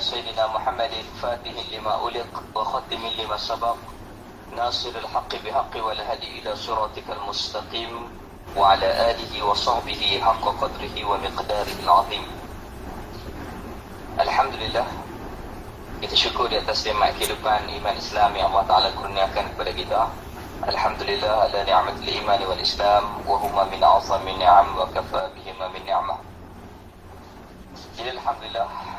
سيدنا محمد فاتح لما ألق وختم لما سبق ناصر الحق بحق والهدي إلى صراطك المستقيم وعلى آله وصحبه حق قدره ومقداره العظيم. Alhamdulillah, kita syukur di atas nikmat kehidupan iman Islam yang Allah Ta'ala kurniakan kepada kita. Alhamdulillah ala ni'matil iman wal Islam wa huma min a'zami ni'am wa kafa bihima min ni'mah. Jadi Alhamdulillah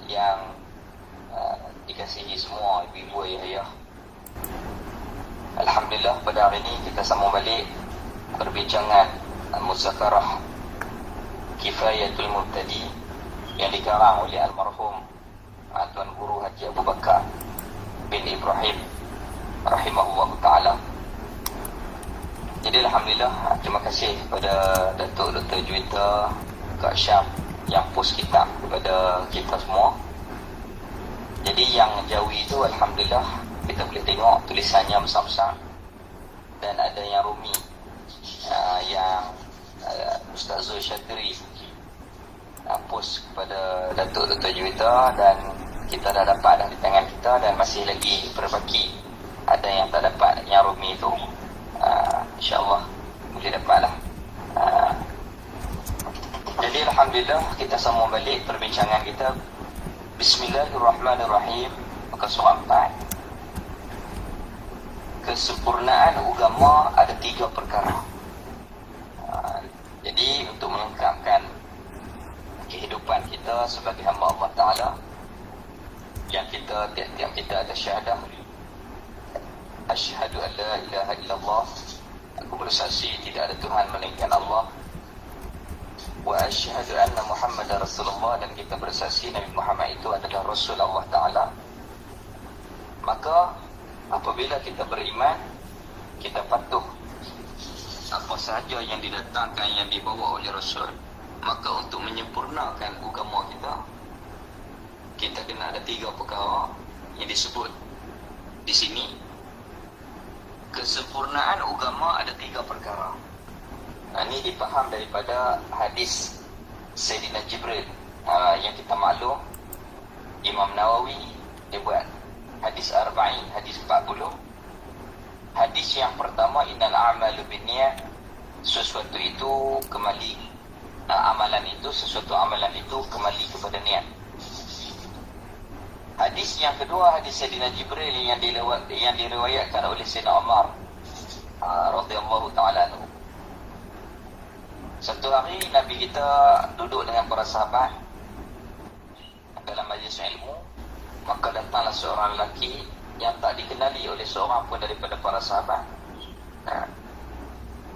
yang dikasihi semua ibu-ibu ayah-ayah, Alhamdulillah pada hari ini kita sambung balik perbincangan muzakarah Kifayatul Mubtadi yang dikarang oleh almarhum Tuan Guru Haji Abu Bakar bin Ibrahim rahimahullah ta'ala. Jadi Alhamdulillah, terima kasih kepada Datuk Dr. Juwita Kak Syam yang post kitab kepada kita semua. Jadi yang Jawi itu Alhamdulillah kita boleh tengok tulisannya besar-besar, dan ada yang Rumi yang Ustaz Zul Syatiri post kepada Datuk Dr. Juwita, dan kita dah dapat dah di tangan kita, dan masih lagi berbaki ada yang tak dapat yang Rumi itu. InsyaAllah boleh dapat lah. Jadi Alhamdulillah kita sambung balik perbincangan kita. Bismillahirrahmanirrahim. Muka surah 4. Kesempurnaan agama ada 3 perkara. Jadi untuk melengkapkan kehidupan kita sebagai hamba Allah Ta'ala, yang kita tiap-tiap kita ada syahadah, asyhadu an la ilaha illallah, aku bersaksi tidak ada Tuhan melainkan Allah, wa asyhadu anna Muhammadar Rasulullah, dan kita bersaksi Nabi Muhammad itu adalah Rasul Allah Ta'ala. Maka apabila kita beriman, kita patuh apa sahaja yang didatangkan, yang dibawa oleh Rasul, maka untuk menyempurnakan agama kita kena ada 3 perkara yang disebut di sini. Kesempurnaan agama ada 3 perkara. Ini dipaham daripada hadis Sayyidina Jibril yang kita maklum. Imam Nawawi dia buat hadis Arba'in, hadis 40. Hadis yang pertama, innal a'malu binniyat, sesuatu itu kembali, sesuatu amalan itu kembali kepada niat. Hadis yang kedua, hadis Sayyidina Jibril yang diriwayatkan oleh Sayyidina Umar radhiyallahu ta'ala anhu. Satu hari Nabi kita duduk dengan para sahabat dalam majlis ilmu, maka datanglah seorang lelaki yang tak dikenali oleh seorang pun daripada para sahabat.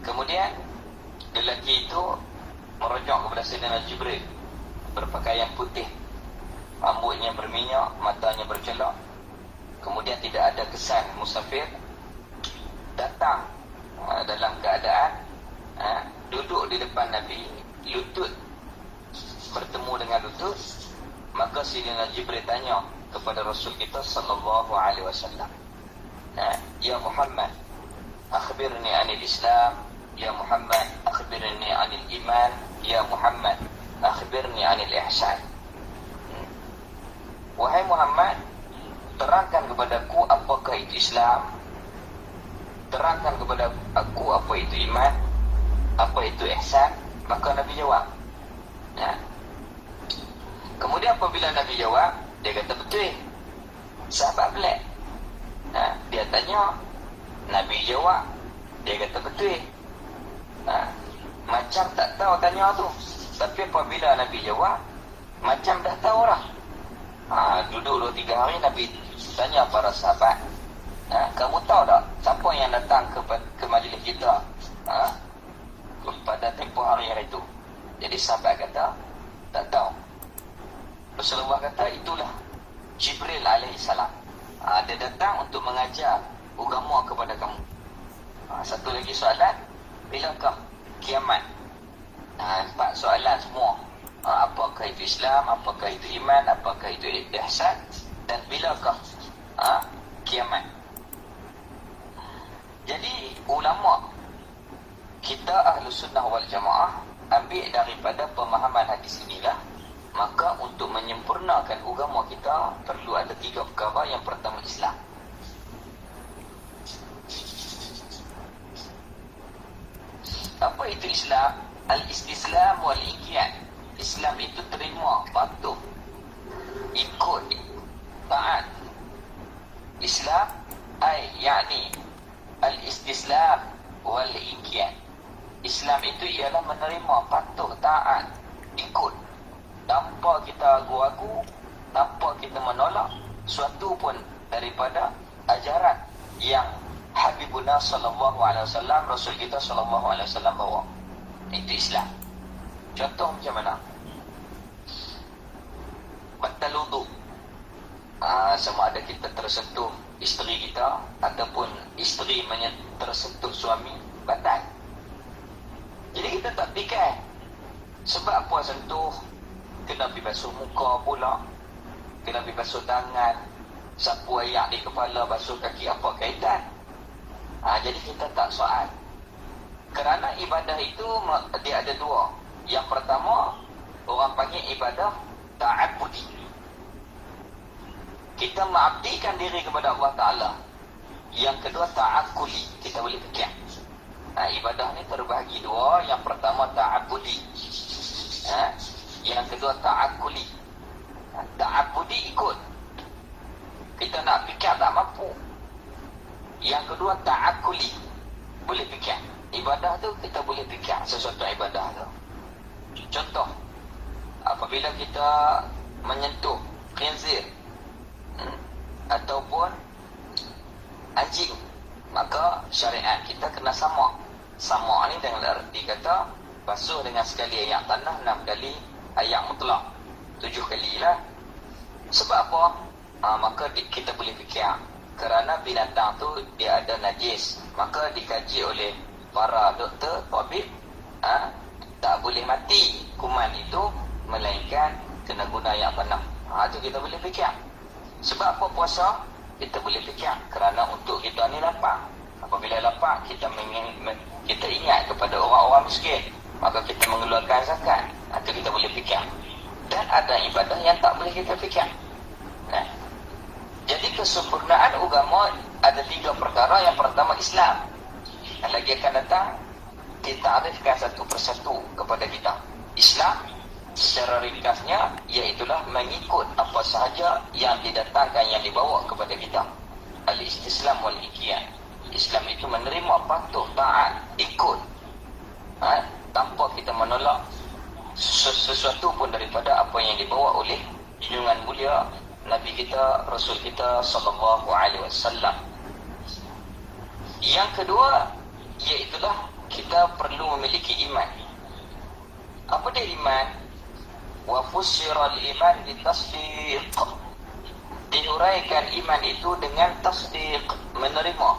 Kemudian lelaki itu merujuk kepada Sayyidina Jibril, berpakaian putih, rambutnya berminyak, matanya bercelak, kemudian tidak ada kesan musafir, datang dalam keadaan duduk di depan Nabi, lutut bertemu dengan lutut. Maka Sayyidina Jibril tanya kepada Rasul kita sallallahu alaihi wasallam, ya Muhammad, akhbirni anil Islam, ya Muhammad, akhbirni anil iman, ya Muhammad, akhbirni anil ihsan. Wahai Muhammad, terangkan kepadaku apakah itu Islam, terangkan kepada aku apa itu iman, apa itu ihsan. Maka Nabi jawab. Kemudian apabila Nabi jawab, dia kata betul. Sahabat pelik. Dia tanya, Nabi jawab, dia kata betul. Macam tak tahu tanya tu, tapi apabila Nabi jawab, macam dah tahu lah. Duduk 2-3 hari, Nabi tanya para sahabat, kamu tahu tak siapa yang datang ke majlis kita pada tempoh hari itu? Jadi sahabat kata, tak tahu. Rasulullah kata, itulah Jibril alaihissalam. Dia datang untuk mengajar agama kepada kamu. Satu lagi soalan, bilakah kiamat? 4 soalan semua. Apakah itu Islam, apakah itu iman, apakah itu ihsan, dan bilakah kiamat? Jadi ulama kita Ahlus Sunnah wal Jamaah ambil daripada pemahaman hadis inilah, maka untuk untuk menyempurnakan agama kita perlu ada 3 perkara. Yang pertama Islam. Apa itu Islam? Al-istislam wal-iqyan. Islam itu terima, patuh, ikut, taat. Islam yakni al-istislam wal-iqyan. Islam itu ialah menerima, patuh, taat, ikut, tanpa kita ragu-ragu, tanpa kita menolak suatu pun daripada ajaran yang Habibuna sallallahu alaihi wasallam, Rasul kita sallallahu alaihi wasallam bawa. Itu Islam. Contoh macam mana? Batal wudu. Sama ada kita tersentuh isteri kita ataupun isteri tersentuh suami, batal. Jadi kita tak fikir sebab apa sentuh, kena pergi basuh muka pula, kena pergi basuh tangan, sapu air di kepala, basuh kaki, apa kaitan? Jadi kita tak soal. Kerana ibadah itu dia ada 2. Yang pertama, orang panggil ibadah ta'abbudi. Kita mengabdikan diri kepada Allah Ta'ala. Yang kedua, ta'akkuli. Kita boleh fikir. Ibadah ni terbahagi 2. Yang pertama, ta'abbudi. Yang kedua, ta'akkuli. Ta'abbudi ikut. Kita nak fikir tak mampu. Yang kedua, ta'akkuli. Boleh fikir. Ibadah tu kita boleh fikir sesuatu ibadah tu. Contoh, apabila kita menyentuh khinzir ataupun anjing, maka syariat kita kena sama. Sama ni dengan arti kata basuh dengan sekali air tanah 6 kali air mutlak, 7 kali lah. Sebab apa? Maka kita boleh fikir kerana binatang tu dia ada najis, maka dikaji oleh para doktor, tabib, tak boleh mati kuman itu, melainkan kena guna yang tanam. Itu kita boleh fikir. Sebab apa puasa? Kita boleh fikir kerana untuk kita ni lapar. Apabila lapar, kita ingat kepada orang-orang miskin, maka kita mengeluarkan zakat. Itu kita boleh fikir. Dan ada ibadah yang tak boleh kita fikir. Jadi kesempurnaan agama ada 3 perkara. Yang pertama Islam. Lagi akan datang, kita arifkan satu persatu kepada kita. Islam secara ringkasnya iaitulah mengikut apa sahaja yang didatangkan, yang dibawa kepada kita. Al-istislam wal-iqyan. Islam itu menerima, patuh, taat, ikut, tanpa kita menolak sesuatu pun daripada apa yang dibawa oleh junjungan mulia Nabi kita, Rasul kita sallallahu alaihi wasallam. Yang kedua, iaitulah kita perlu memiliki iman. Apa dia iman? Wa fussiral iman bitasdiq. Dihuraikan iman itu dengan tasdiq, menerima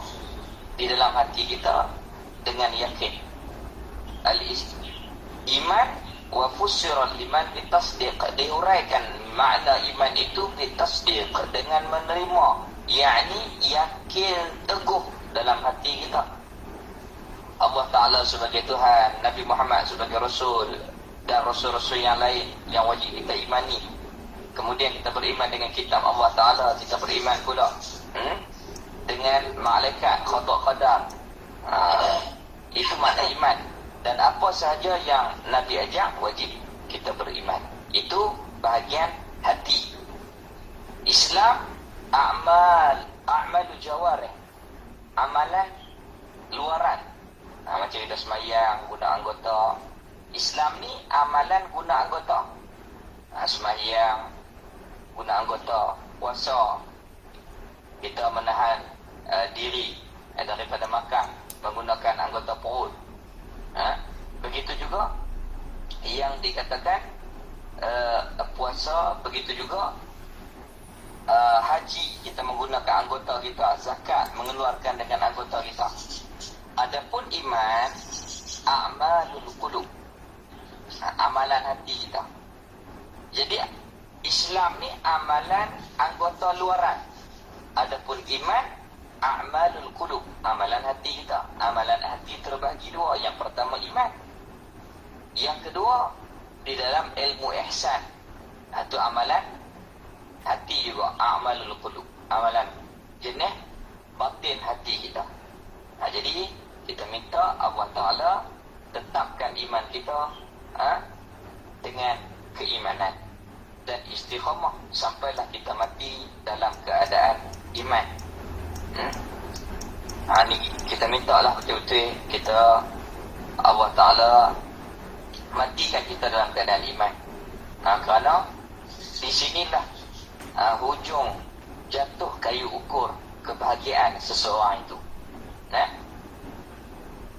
di dalam hati kita dengan yakin. Iman wa fussiral iman bitasdiq, dihuraikan makna iman itu bitasdiq, dengan menerima, yakni yakin teguh dalam hati kita. Allah Ta'ala sebagai Tuhan, Nabi Muhammad sebagai Rasul, dan Rasul-Rasul yang lain yang wajib kita imani. Kemudian kita beriman dengan kitab Allah Ta'ala, kita beriman pula dengan malaikat, qada qadar. Itu makna iman. Dan apa sahaja yang Nabi ajak, wajib kita beriman. Itu bahagian hati. Islam, a'malu jawarih, amalan luaran. Macam kita semayang guna anggota. Islam ni amalan guna anggota. Semayang guna anggota. Puasa, kita menahan diri daripada makan menggunakan anggota perut. Begitu juga yang dikatakan puasa, begitu juga haji, kita menggunakan anggota kita. Zakat, mengeluarkan dengan anggota kita. Adapun iman, a'malul qulub, amalan hati kita. Jadi Islam ni amalan anggota luaran. Adapun iman, a'malul qulub, amalan hati kita. Amalan hati terbahagi 2. Yang pertama iman, yang kedua di dalam ilmu ihsan. Itu amalan hati juga, a'malul qulub, amalan jenis batin hati kita. Jadi kita minta Allah Ta'ala tetapkan iman kita dengan keimanan dan istiqamah sampailah kita mati dalam keadaan iman. Ni kita minta lah betul-betul kita, Allah Ta'ala matikan kita dalam keadaan iman. Kerana di sinilah hujung jatuh kayu ukur kebahagiaan seseorang itu.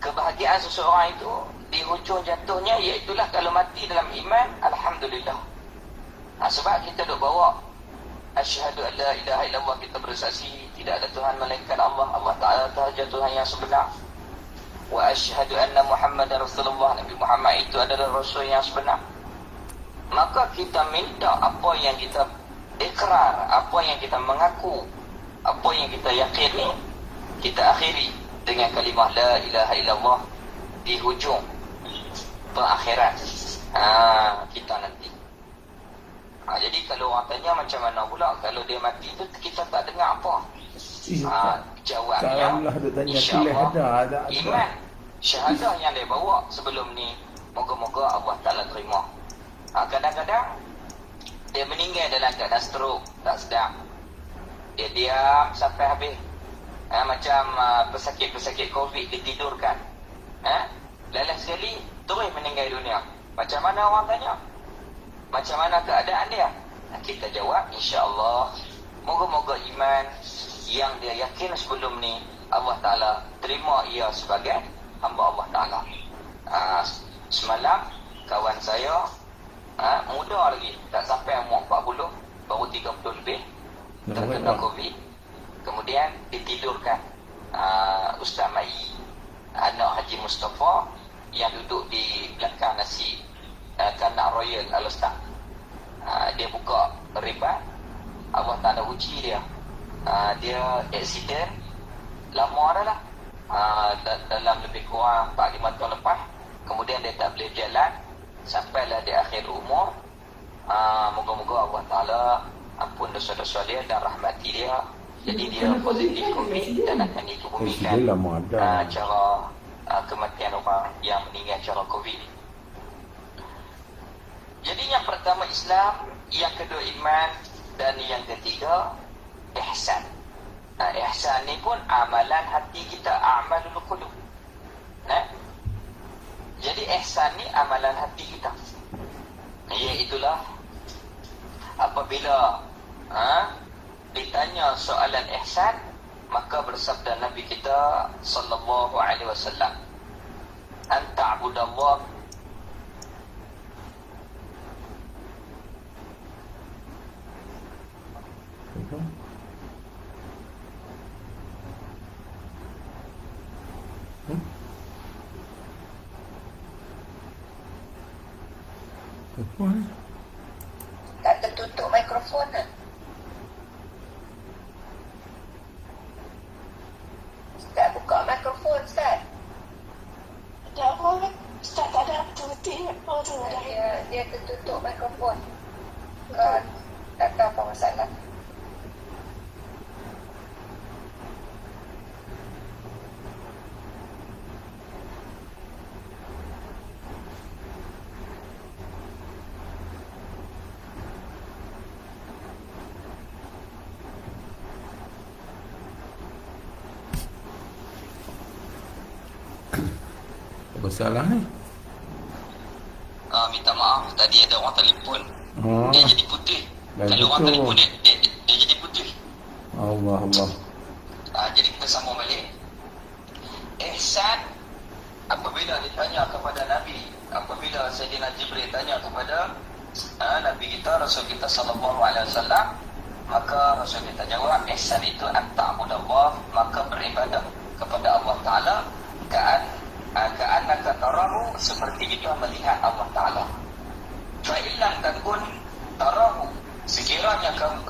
Kebahagiaan seseorang itu di hujung jatuhnya iaitulah kalau mati dalam iman, alhamdulillah. Sebab kita duk bawa asyhadu an la ilaha illallah, kita bersaksi tidak ada Tuhan melainkan Allah, Allah Ta'ala sahaja Tuhan yang sebenar. Wa asyhadu anna Muhammadar Rasulullah, Nabi Muhammad itu adalah Rasul yang sebenar. Maka kita minta apa yang kita ikrar, apa yang kita mengaku, apa yang kita yakini, kita akhiri dengan kalimah la ilaha illallah di hujung perakhiran kita nanti. Jadi kalau orang tanya macam mana pula kalau dia mati tu kita tak dengar apa? Jawabnya insya-Allah iman syahadah yang dia bawa sebelum ni, moga-moga Allah Ta'ala terima. Kadang-kadang dia meninggal dalam keadaan stroke, tak sedar. Dia diam sampai habis. Macam pesakit-pesakit COVID ditidurkan. Lelah sekali terus meninggal dunia. Macam mana orang tanya? Macam mana keadaan dia? Kita jawab insya-Allah moga-moga iman yang dia yakin sebelum ni Allah Ta'ala terima ia sebagai hamba Allah Ta'ala. Semalam kawan saya muda lagi, tak sampai umur 40, baru 30 lebih, terkena COVID. Kemudian ditidurkan Ustaz Mai, anak Haji Mustafa yang duduk di belakang nasi Kanak Royal Al-Ustaz. Dia buka ribat, Allah Ta'ala uji dia. Dia aksiden lama dah lah, dalam lebih kurang 4-5 tahun lepas. Kemudian dia tak boleh jalan sampailah di akhir umur. Moga-moga Allah Ta'ala ampun dosa-dosa dia dan rahmati dia. Jadi dia positif COVID dan akan dikebumikan cara kematian orang yang meninggal cara COVID. Jadi yang pertama Islam, yang kedua iman, dan yang ketiga ihsan. Ihsan ni pun amalan hati kita, amalul qulub. Jadi ihsan ni amalan hati kita. Iaitulah apabila ditanya soalan ihsan, maka bersabda Nabi kita sallallahu alaihi wasallam, anta'budallah tak tertutup mikrofon lah. Ustaz buka mikrofon Ustaz. Tak boleh. Ustaz tak ada aktiviti. Dia tertutup mikrofon. Tak tahu apa masalah. Apa salah ni? Minta maaf, tadi ada orang telefon. Dia jadi putih. Dah Kalau orang betul. telefon dia jadi putih. Allah. Jadi kita sambung balik. Ihsan, apabila ditanya kepada Nabi, apabila Sayyidina Jibril tanya kepada Nabi kita, Rasul kita sallallahu alaihi wasallam, maka Rasul kita jawab, ihsan itu anta'budallah, maka beribadah kepada Allah Ta'ala ka'annaka tarahu, seperti kita melihat Allah Ta'ala. Fa'illam takun tarahu, sekiranya kamu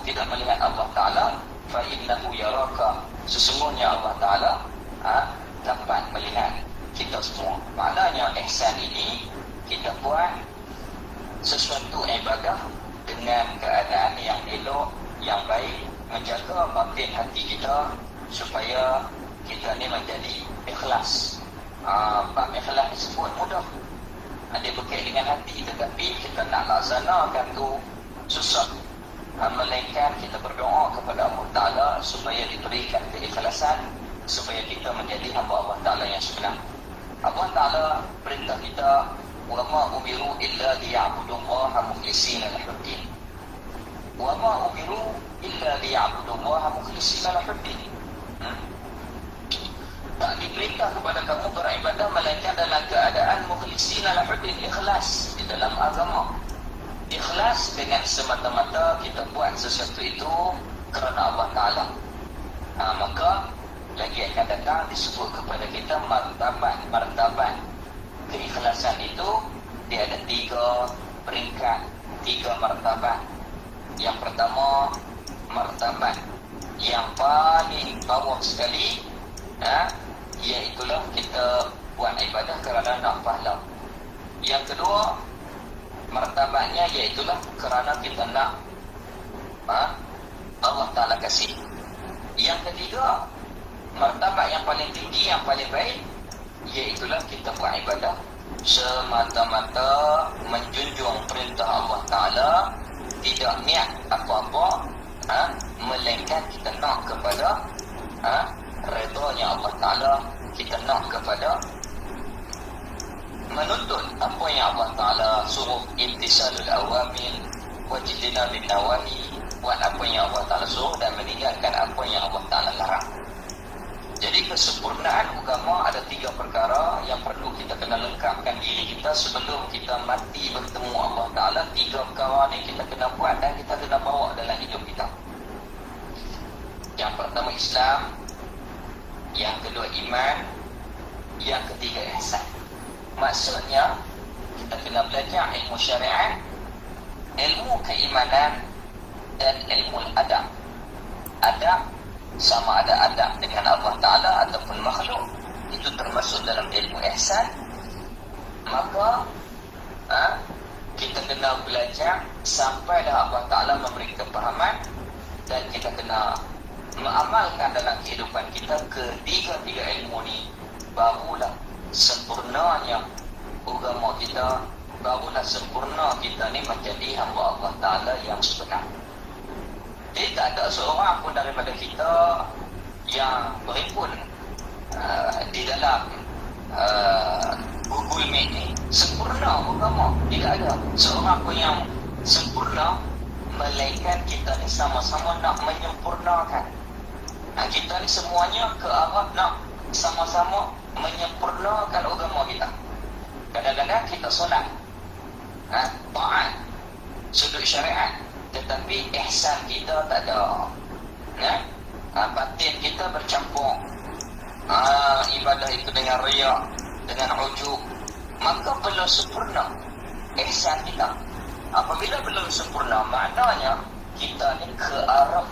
tidak melihat Allah Ta'ala, fa'innahu yaraka, sesungguhnya Allah Ta'ala dapat melihat kita semua. Maknanya ihsan ini kita buat sesuatu ibadah dengan keadaan yang elok, yang baik, menjaga batin hati kita supaya kita ni menjadi ikhlas. Bab ikhlas disebut mudah, dia berkait dengan hati, tetapi kita nak laksanakan tu susah. Melainkan kita berdoa kepada Allah Ta'ala supaya diberikan keikhlasan, supaya kita menjadi hamba Allah Ta'ala yang sebenar. Allah Ta'ala perintah kita, wa ma umiru illa liya'budullaha mukhlishina lahuddin. Wa ma umiru illa liya'budullaha mukhlishina lahuddin. Tak diperintah kepada kamu beribadah melainkan dalam keadaan mukhlishina lahuddin, ikhlas di dalam agama. Ikhlas dengan semata-mata kita buat sesuatu itu kerana Allah Ta'ala. Maka lagi akan datang disebut kepada kita martabat keikhlasan itu. Dia ada 3 peringkat, 3 martabat. Yang pertama, martabat yang paling bawah sekali, iaitulah kita buat ibadah kerana nak pahala. Yang kedua, martabatnya iaitulah kerana kita nak Allah Ta'ala kasih. Yang ketiga, martabat yang paling tinggi, yang paling baik, iaitulah kita buat ibadah semata-mata menjunjung perintah Allah Ta'ala, tidak niat apa-apa, melainkan kita nak kepada redanya Allah Ta'ala, kita nak kepada menuntut apa yang Allah Ta'ala suruh, intisalul awamir wajtinabun nawahi, buat apa yang Allah Ta'ala suruh dan meninggalkan apa yang Allah Ta'ala larang. Jadi kesempurnaan agama ada 3 perkara yang perlu kita kena lengkapkan diri kita sebelum kita mati bertemu Allah Ta'ala. 3 perkara ni kita kena buat dan kita kena bawa dalam hidup kita. Yang pertama Islam, yang kedua iman, yang ketiga ihsan. Maksudnya kita kena belajar ilmu syariat, ilmu keimanan dan ilmu adab. Adab sama ada adab dengan Allah Ta'ala ataupun makhluk, itu termasuk dalam ilmu ihsan. Maka kita kena belajar sampailah Allah Ta'ala memberi kepahaman, dan kita kena mengamalkan dalam kehidupan kita ketiga-tiga ilmu ni. Barulah sempurnanya agama kita, barulah sempurna kita ni menjadi hamba Allah Ta'ala yang sebenar. Jadi tak ada seorang pun daripada kita yang berhimpun di dalam Google Meet ni sempurna agama. Tidak ada seorang pun yang sempurna, melainkan kita ni sama-sama nak menyempurnakan. Kita ni semuanya ke arah nak sama-sama menyempurnakan agama kita. Kadang-kadang kita solat, taat, sudut syariat, tetapi ihsan kita tak ada. Batin kita bercampur. Ibadah itu dengan riya, dengan ujub, maka belum sempurna ihsan kita. Apabila belum sempurna, maknanya kita ni ke arah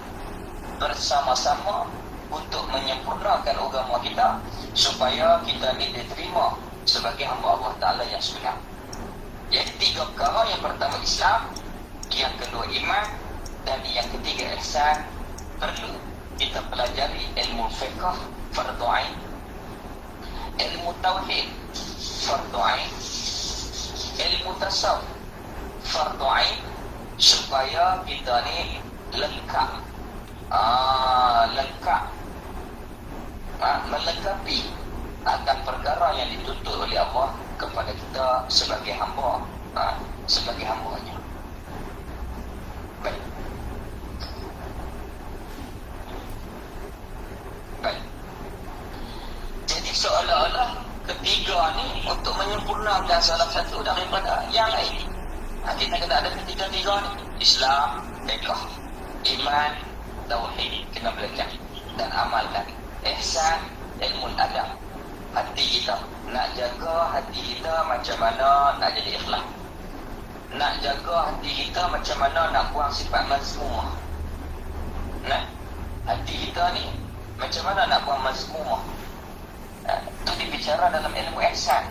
bersama-sama untuk menyempurnakan agama kita supaya kita ni diterima sebagai hamba Allah Ta'ala yang sebenar. Jadi 3 perkara. Yang pertama Islam, yang kedua iman, dan yang ketiga ihsan. Perlu kita pelajari ilmu fiqh, fardu ain, ilmu tauhid, fardu ain, ilmu tasawuf, fardu ain, supaya kita ni lengkap, melengkapi akan perkara yang dituntut oleh Allah kepada kita sebagai hamba, sebagai hamba-Nya. Baik. Jadi seolah-olah ketiga ni untuk menyempurnakan salah satu daripada yang lain. Kita kena ada ketiga-tiga ni. Islam, fiqh, iman, tauhid, kena belajar dan amalkan. Ihsan, ilmu adab. Hati kita, nak jaga hati kita macam mana nak jadi ikhlas. Nak jaga hati kita macam mana nak buang sifat mazmumah. Hati kita ni macam mana nak buang mazmumah. Itu dibicara dalam ilmu ihsan.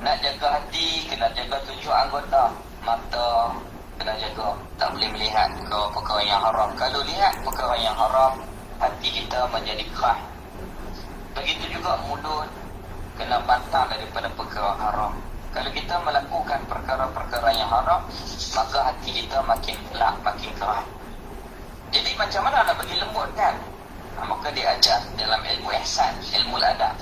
Nak jaga hati, kena jaga 7 anggota. Mata kena jaga, tak boleh melihat ke perkara yang haram. Kalau lihat perkara yang haram, hati kita menjadi keras. Begitu juga mulut, kena bantah daripada perkara haram. Kalau kita melakukan perkara-perkara yang haram, maka hati kita makin gelap, makin keras. Jadi macam mana nak bagi lembut kan? Maka dia ajar dalam ilmu ihsan, ilmu adab.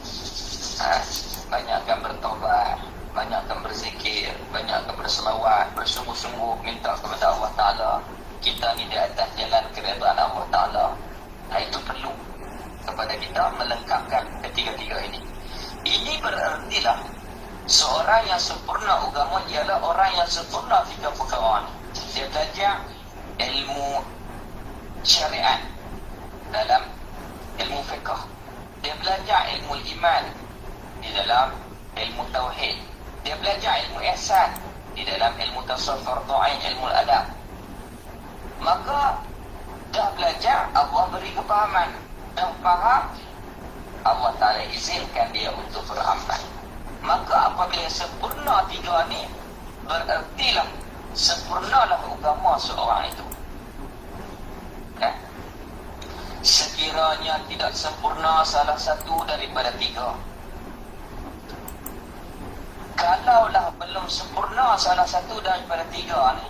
Banyakkan bertaubat, banyakkan berzikir, banyakkan berselawat, bersungguh-sungguh minta kepada Allah Ta'ala. Kita ni di atas jalan keredaan Allah Ta'ala. Itu perlu kepada kita melengkapkan ketiga-tiga ini. Ini berertilah seorang yang sempurna agama ialah orang yang sempurna 3 perkara ini. Dia belajar ilmu syariat dalam ilmu fiqh. Dia belajar ilmu iman di dalam ilmu tauhid. Dia belajar ilmu ihsan di dalam ilmu tasawuf, fardu ain, ilmu adab. Maka dah belajar, Allah beri kepahaman. Dah faham, Allah Ta'ala izinkan dia untuk beramal. Maka apabila sempurna 3 ni, berertilah sempurnalah agama seorang itu. Kan? Sekiranya tidak sempurna salah satu daripada 3, kalaulah belum sempurna salah satu daripada 3 ni,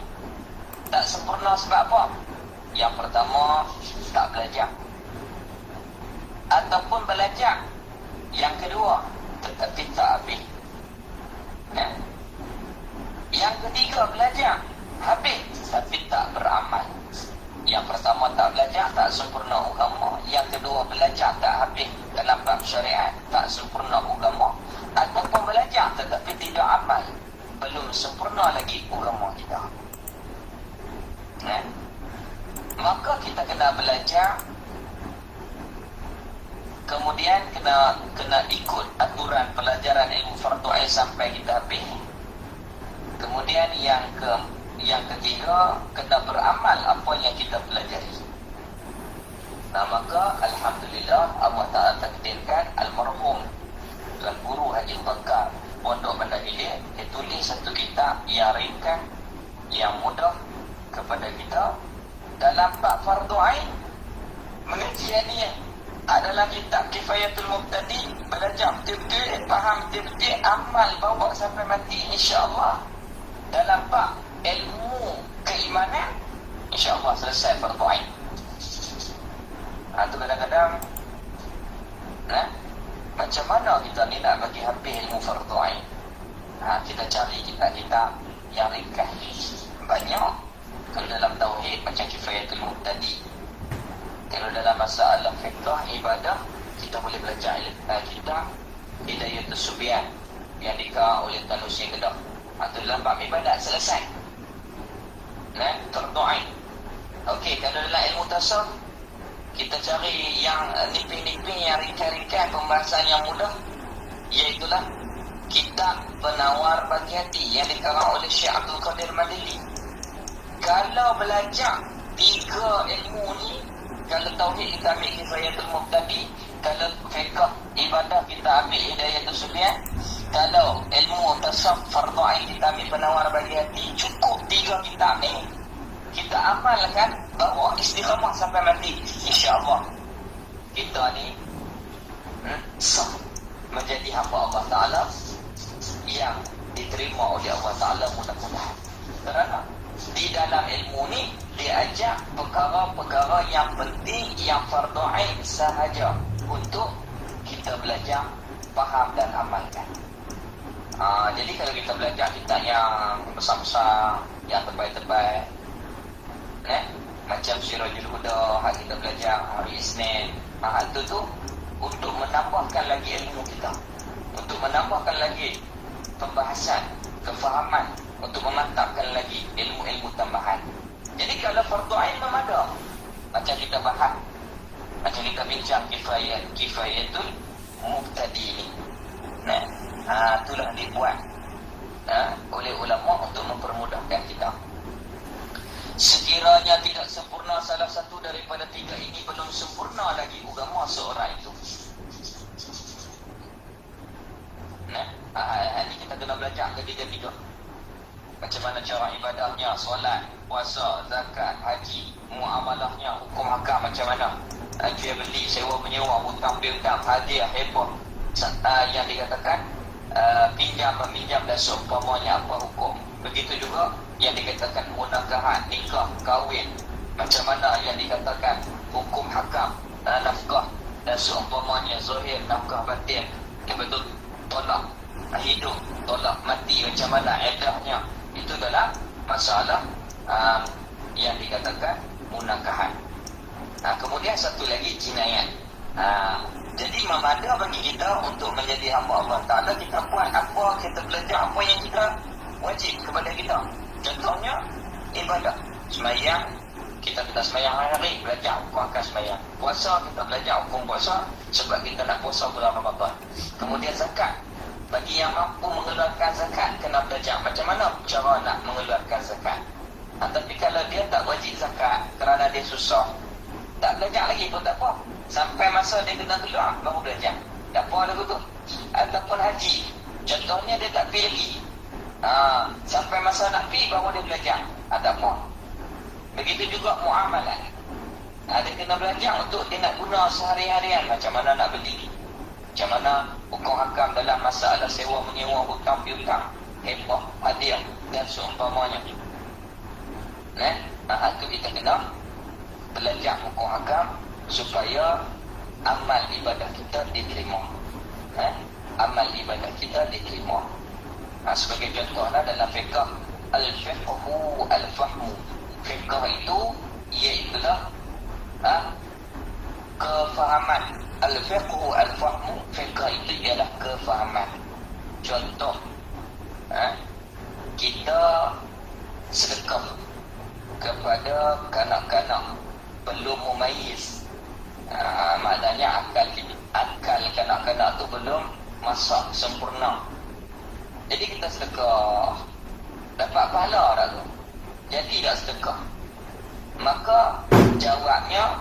tak sempurna sebab apa? Yang pertama, tak belajar. Ataupun belajar. Yang kedua, tetapi tak habis. Yang ketiga, belajar. Habis, tapi tak beramal. Yang pertama, tak belajar, tak sempurna agama. Yang kedua, belajar tak habis dalam bab syariat, tak sempurna agama. Ataupun belajar tetapi tidak amal, belum sempurna lagi agama kita. Maka kita kena belajar, kemudian kena ikut aturan pelajaran ilmu fardu ain sampai kita habis. Kemudian yang ketiga, kena beramal apa yang kita pelajari. Maka alhamdulillah Allah Ta'ala takdirkan almarhum Tuan Guru Haji Bakar Pondok Bandar Hilir, dia tulis satu kitab yang ringkas, yang mudah kepada kita dalam bab fardu ain. Mengajian ni adalah kitab Kifayatul Mubtadi, belajar betul-betul, faham betul-betul, amal bawa sampai mati insya-Allah. Dalam bab ilmu keimanan, insya-Allah selesai fardu ain. Tu kadang-kadang macam mana kita ni nak bagi habis ilmu fardu ain? Kita cari kitab-kitab yang ringkas. Banyak. Kalau dalam tauhid macam Kifayatul Mubtadi. Kalau dalam masalah fiqh ibadah, kita boleh belajar kitab Hidayatul Subyan yang dikarang oleh Tanusi Kedah. Itu dalam bab ibadat selesai. Fardu ain. Okey, kalau dalam ilmu tasawuf, kita cari yang niping-niping, yang ringkas-ringkas, pembahasan yang mudah, iaitulah kitab Penawar Bagi Hati yang dikarang oleh Syekh Abdul Qadir Madili. Kalau belajar 3 ilmu ni, kalau tauhid kita ambil Kifayatul Mubtadi, kalau fiqh ibadah kita ambil Hidayatul Subyan, kalau ilmu tasawuf fardu ain kita ambil Penawar Bagi Hati. Cukup 3 kitab ni kita amalkan, bawa istiqamah sampai mati, insya-Allah kita ni sah menjadi hamba Allah Ta'ala yang diterima oleh Allah Ta'ala mudah-mudahan. Kerana di dalam ilmu ni diajak perkara-perkara yang penting, yang fardu ain sahaja untuk kita belajar, faham dan amalkan. Jadi kalau kita belajar kitab yang besar-besar, yang tebal-tebal, macam Sirajul Huda, kita belajar hari Isnin, itu tu untuk menambahkan lagi ilmu kita, untuk menambahkan lagi pembahasan, kefahaman, untuk memantapkan lagi ilmu-ilmu tambahan. Jadi kalau fardu ain memang ada, macam kita bahas, macam kita bincang Kifayatul Mubtadi ni. Itulah dibuat oleh ulama untuk mempermudahkan kita. Sekiranya tidak sempurna salah satu daripada 3 ini, belum sempurna lagi agama seorang itu. Ini kita kena belajar. haji, muamalahnya, hukum hakam macam mana, jual beli, sewa menyewa, hutang piutang, hadiah, heboh, yang dikatakan pinjam meminjam dan seumpamanya apa hukum. Begitu juga yang dikatakan munakahat, nikah, kahwin, macam mana yang dikatakan hukum hakam, nafkah dan seumpamanya, zahir, nafkah batin, betul, tolak hidup, tolak mati, macam mana eddahnya. Itu adalah masalah yang dikatakan munakahat. Kemudian satu lagi jinayat. Jadi memada bagi kita untuk menjadi hamba Allah Ta'ala, kita buat apa, kita belajar apa yang kita wajib kepada kita. Contohnya ibadah, semayang, kita semayang hari, belajar hukum akan semayang. Puasa, kita belajar hukum puasa sebab kita nak puasa bulan Ramadan. Kemudian zakat, bagi yang mampu mengeluarkan zakat, kena belajar macam mana cara nak mengeluarkan zakat. Tapi kalau dia tak wajib zakat kerana dia susah, tak belajar lagi pun tak apa. Sampai masa dia kena keluar, baru belajar. Tak apa lagu tu. Ataupun haji, contohnya dia tak pergi lagi. Sampai masa nak pergi, baru dia belajar. Tak apa. Begitu juga muamalah. Dia kena belajar untuk dia nak guna sehari-harian. Macam mana nak beli, macam mana hukum hakam dalam masalah sewa menyewa, hutang piutang, heboh, hadiah dan seumpamanya. Itu kita kena belajar hukum hakam supaya amal ibadah kita diterima. Amal ibadah kita diterima. Sebagai contohnya dalam fiqh, al-fiqhu al-fahmu. Fiqh itu iaitulah kefahaman. Al-fiqhu al-fahmu, fiqh itu ialah kefahaman. Contoh, kita sedekah kepada kanak-kanak belum mumayyiz. Maknanya akal kanak-kanak tu belum masak sempurna. Jadi kita sedekah, dapat pahala tak tu? Jadi tak sedekah. Maka jawabnya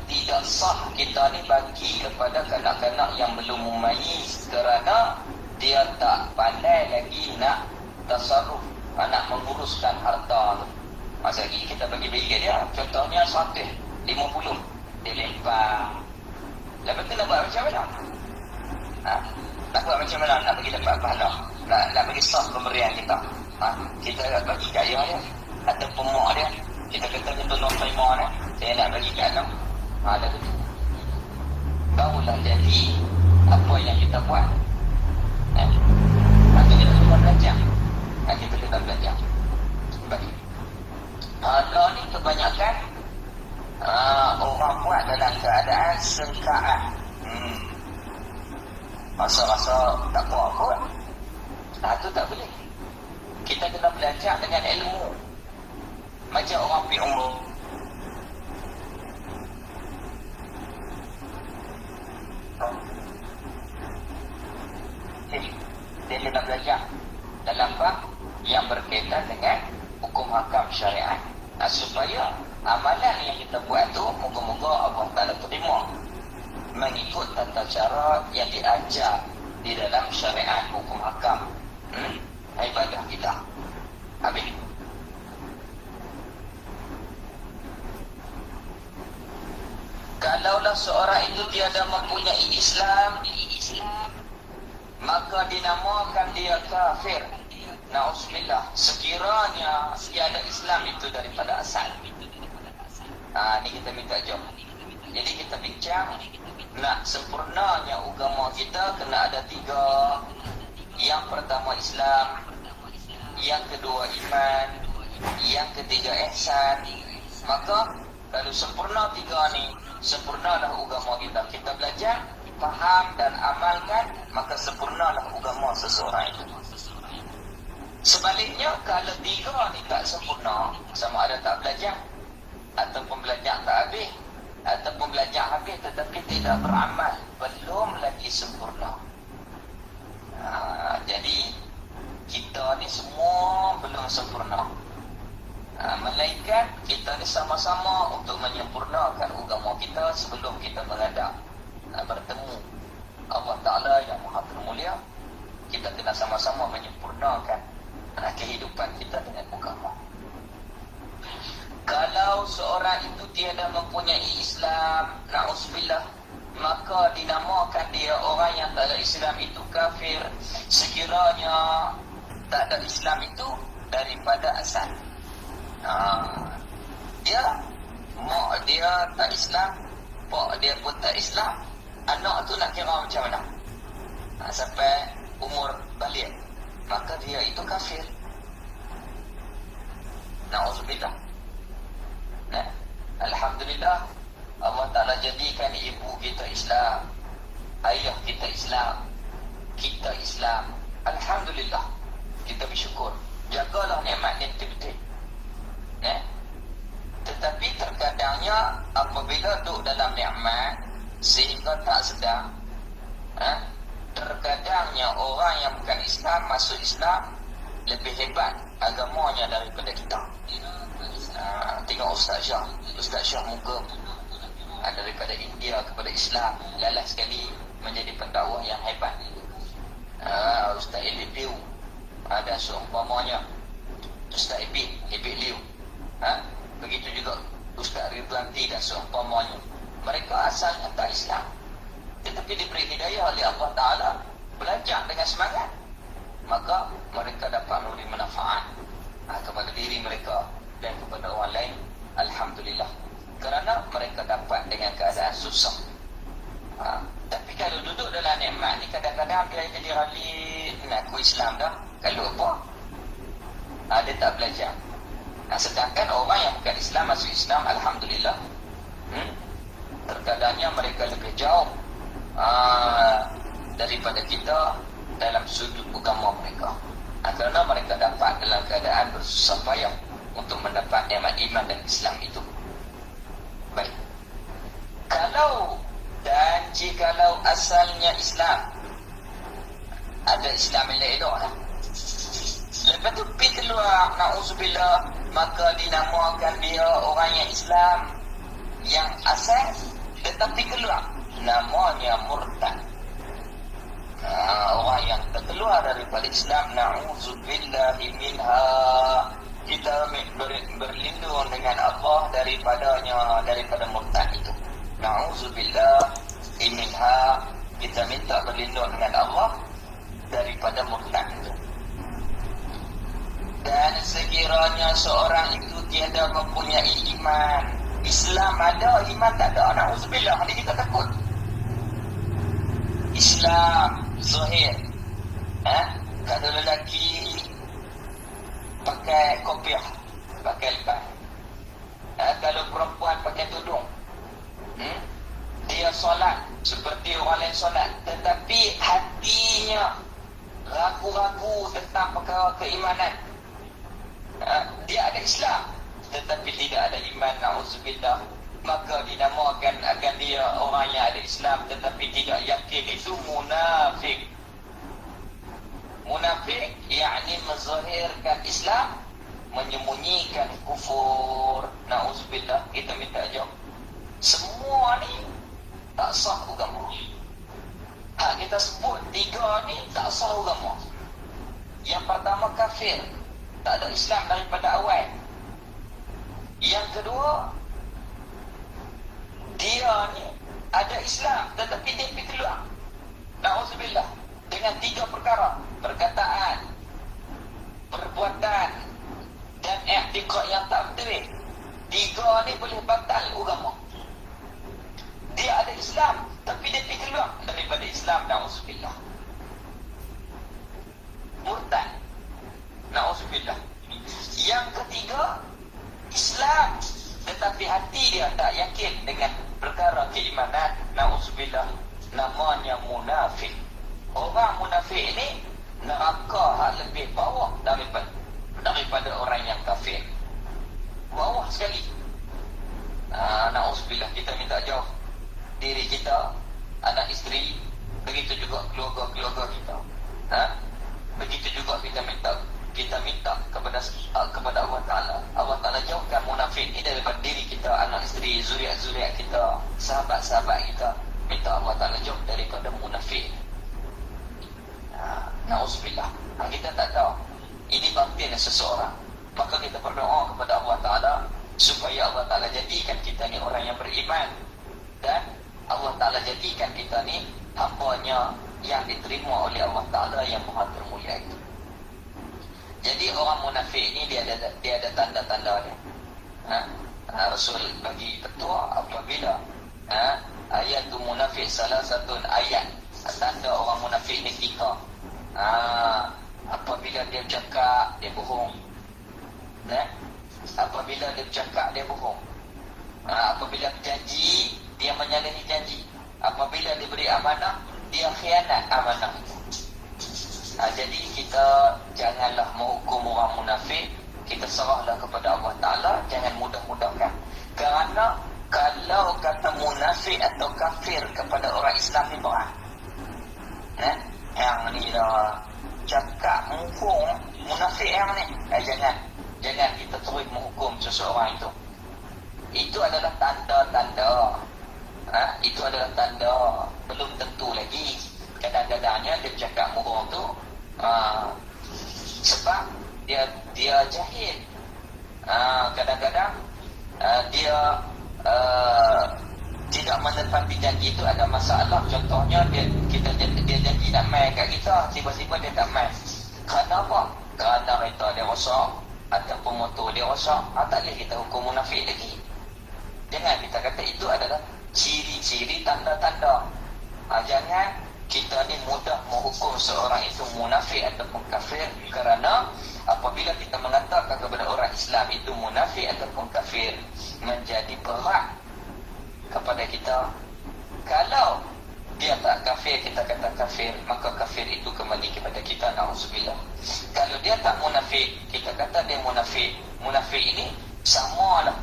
tidak sah kita ni bagi kepada kanak-kanak yang belum mumayyiz kerana dia tak pandai lagi nak tasarruf, nak menguruskan harta tu. Masa lagi kita bagi dia, contohnya 150, dia lempar. Lepas tu nak buat macam mana? Nak buat macam mana nak bagi dapat pahala, nak bagi sah pemberian kita? Kita bagi kat ayah dia atau pemak dia, kita kata kita nak terima dia, saya nak bagi kat anak. Ada tu, barulah jadi apa yang kita buat. Maka kita kena belajar. Kita kena belajar. Baik. Kalau ni kebanyakan orang buat dalam keadaan sengkaan. Rasa-rasa tak kuat kot. Itu tak boleh. Kita kena belajar dengan ilmu. Macam orang pergi umrah. Dia kena belajar dalam bab yang berkaitan dengan hukum hakam syariat, supaya amalan yang kita buat tu moga-moga Allah Ta'ala terima mengikut tata cara yang diajar di dalam syariat hukum hakam ibadah kita. Habis. Kalaulah seorang itu tiada mempunyai Islam, maka dinamakan dia kafir. Na'udzubillah. Sekiranya tiada Islam itu daripada asal. Ni kita minta jawab. Jadi kita bincang, nak sempurnanya agama kita kena ada 3. Yang pertama Islam, yang kedua iman, yang ketiga ihsan. Maka kalau sempurna 3 ni, sempurnalah agama kita. Kita belajar, faham dan amalkan, maka sempurnalah agama seseorang itu. Sebaliknya, kalau 3 ni tak sempurna, sama ada tak belajar, ataupun belajar tak habis, ataupun belajar habis tetapi tidak beramal, belum lagi sempurna. Jadi kita ni semua belum sempurna. Melainkan kita ni sama-sama untuk menyempurnakan agama kita sebelum kita menghadap bertemu Allah Ta'ala yang Maha Termulia. Kita kena sama-sama menyempurnakan kehidupan kita dengan agama. Kalau seorang itu tiada mempunyai Islam, na'udzubillah, maka dinamakan dia orang yang tak ada Islam itu kafir, sekiranya tak ada Islam itu daripada asal. Mak dia tak Islam, pak dia pun tak Islam, anak tu nak kira macam mana? Sampai umur balik, maka dia itu kafir. Na'udzubillah. Alhamdulillah, Allah Ta'ala jadikan ibu kita Islam, ayah kita Islam, kita Islam. Alhamdulillah, kita bersyukur. Jagalah nikmat ni betul-betul. Tetapi terkadangnya apabila duduk dalam nikmat sehingga tak sedar, terkadangnya orang yang bukan Islam masuk Islam lebih hebat agamanya daripada kita. Tengok Ustaz Syah muka daripada India kepada Islam, lalas sekali menjadi pendakwah yang hebat. Ustaz Eli Liu ada seumpamanya, Ustaz Ibit Liu, begitu juga Ustaz Ridwanti dan seumpamanya. Mereka asalnya tak Islam, tetapi diberi hidayah oleh Allah Ta'ala, belajar dengan semangat, maka mereka dapat memberi manfaat kepada diri mereka dan kepada orang lain. Alhamdulillah, kerana mereka dapat dengan keadaan susah. Tapi kalau duduk dalam nikmat ni, kadang-kadang dia jadi ralik mengaku Islam dah. Kalau apa? Dia tak belajar. Sedangkan orang yang bukan Islam masuk Islam, Alhamdulillah, terkadangnya mereka lebih jauh daripada kita dalam sudut agama mereka, kerana mereka dapat dalam keadaan bersusah payah untuk mendapat nikmat iman dan Islam itu. Baik, jikalau asalnya Islam, ada Islam elok-elok lah, lepas tu pergi keluar, na'udzubillah, maka dinamakan dia orang yang Islam yang asal, tetapi keluar, namanya murtad. Orang yang terkeluar daripada Islam, na'udzubillahi minha, kita berlindung dengan Allah daripada murtad itu. Na'udzubillahi minha, kita minta berlindung dengan Allah daripada murtad itu. Dan sekiranya seorang itu tiada mempunyai iman, Islam ada, iman tak ada, na'udzubillah, ni kita takut. Islam zahir, kalau lelaki pakai kopiah, pakai lepas, kalau perempuan pakai tudung, dia solat seperti orang lain solat, tetapi hatinya ragu-ragu tentang perkara keimanan. Dia ada Islam tetapi tidak ada iman, na'udzubillah, maka dinamakan akan dia orang yang ada Islam tetapi tidak yakin, itu munafik. Munafik yakni menzahirkan Islam, menyembunyikan kufur. Na'udzubillah, kita minta jauh. Semua ni tak sah agama. Kita sebut tiga ni tak sah agama. Yang pertama kafir, tak ada Islam daripada awal. Yang kedua, dia ni ada Islam tetapi dia pergi keluar, na'udzubillah, dengan tiga perkara: perkataan, perbuatan dan i'tiqad yang tak betul. Tiga ni boleh batal agama. Dia ada Islam tapi dia pergi keluar daripada Islam, na'udzubillah, murtad, na'udzubillah. Yang ketiga, Islam tetapi hati dia tak yakin dengan perkara keimanan, na'udzubillah, namanya munafik. Orang munafik ni neraka lebih bawah daripada orang yang kafir, bawah sekali. Na'udzubillah, kita minta jauh diri kita, anak isteri, begitu juga keluarga-keluarga kita. Begitu juga kita minta kepada Allah Ta'ala. Allah Ta'ala jauhkan munafik ini daripada diri kita, anak isteri, zuriat-zuriat kita, sahabat-sahabat kita. Minta Allah Ta'ala jauh daripada munafik. Na'udzubillah. Kita tak tahu ini batin seseorang, maka kita berdoa kepada Allah Ta'ala supaya Allah Ta'ala jadikan kita ni orang yang beriman, dan Allah Ta'ala jadikan kita ni hamba-Nya yang diterima oleh Allah Ta'ala yang maha termulia itu. Jadi orang munafik ni dia ada tanda-tanda dia. Rasul bagi petua apabila ayat tu munafik salah satu ayat tanda orang munafik ni 3. Apabila dia cakap dia bohong. Apabila dia cakap dia bohong. Apabila janji dia menyalahi janji. Apabila diberi amanah dia khianat amanah. Jadi kita janganlah menghukum orang munafik. Kita serahlah kepada Allah Ta'ala. Jangan mudah-mudahkan. Kerana kalau kata munafik atau kafir kepada orang Islam ni berat. Yang ni dah cakap menghukum munafik yang ni. Jangan kita terus menghukum seseorang itu. Itu adalah tanda-tanda. Itu adalah tanda. Belum tentu lagi. Kadang-kadangnya dia cakap murung tu sebab dia jahil. Kadang-kadang dia tidak menepati janji itu ada masalah. Contohnya dia janji nak main kat kita, tiba-tiba dia tak main. Kenapa? Kerana kereta dia rosak ataupun motor dia rosak. Tak boleh kita hukum munafik lagi. Jangan kita kata itu adalah ciri-ciri tanda-tanda. Jangan kita ni mudah menghukum seorang itu munafik ataupun kafir, kerana apabila kita mengatakan kepada orang Islam itu munafik ataupun kafir, menjadi berat kepada kita. Kalau dia tak kafir, kita kata kafir, maka kafir itu kembali kepada kita, na'udzubillah. Kalau dia tak munafik, kita kata dia munafik. Munafik ini samalah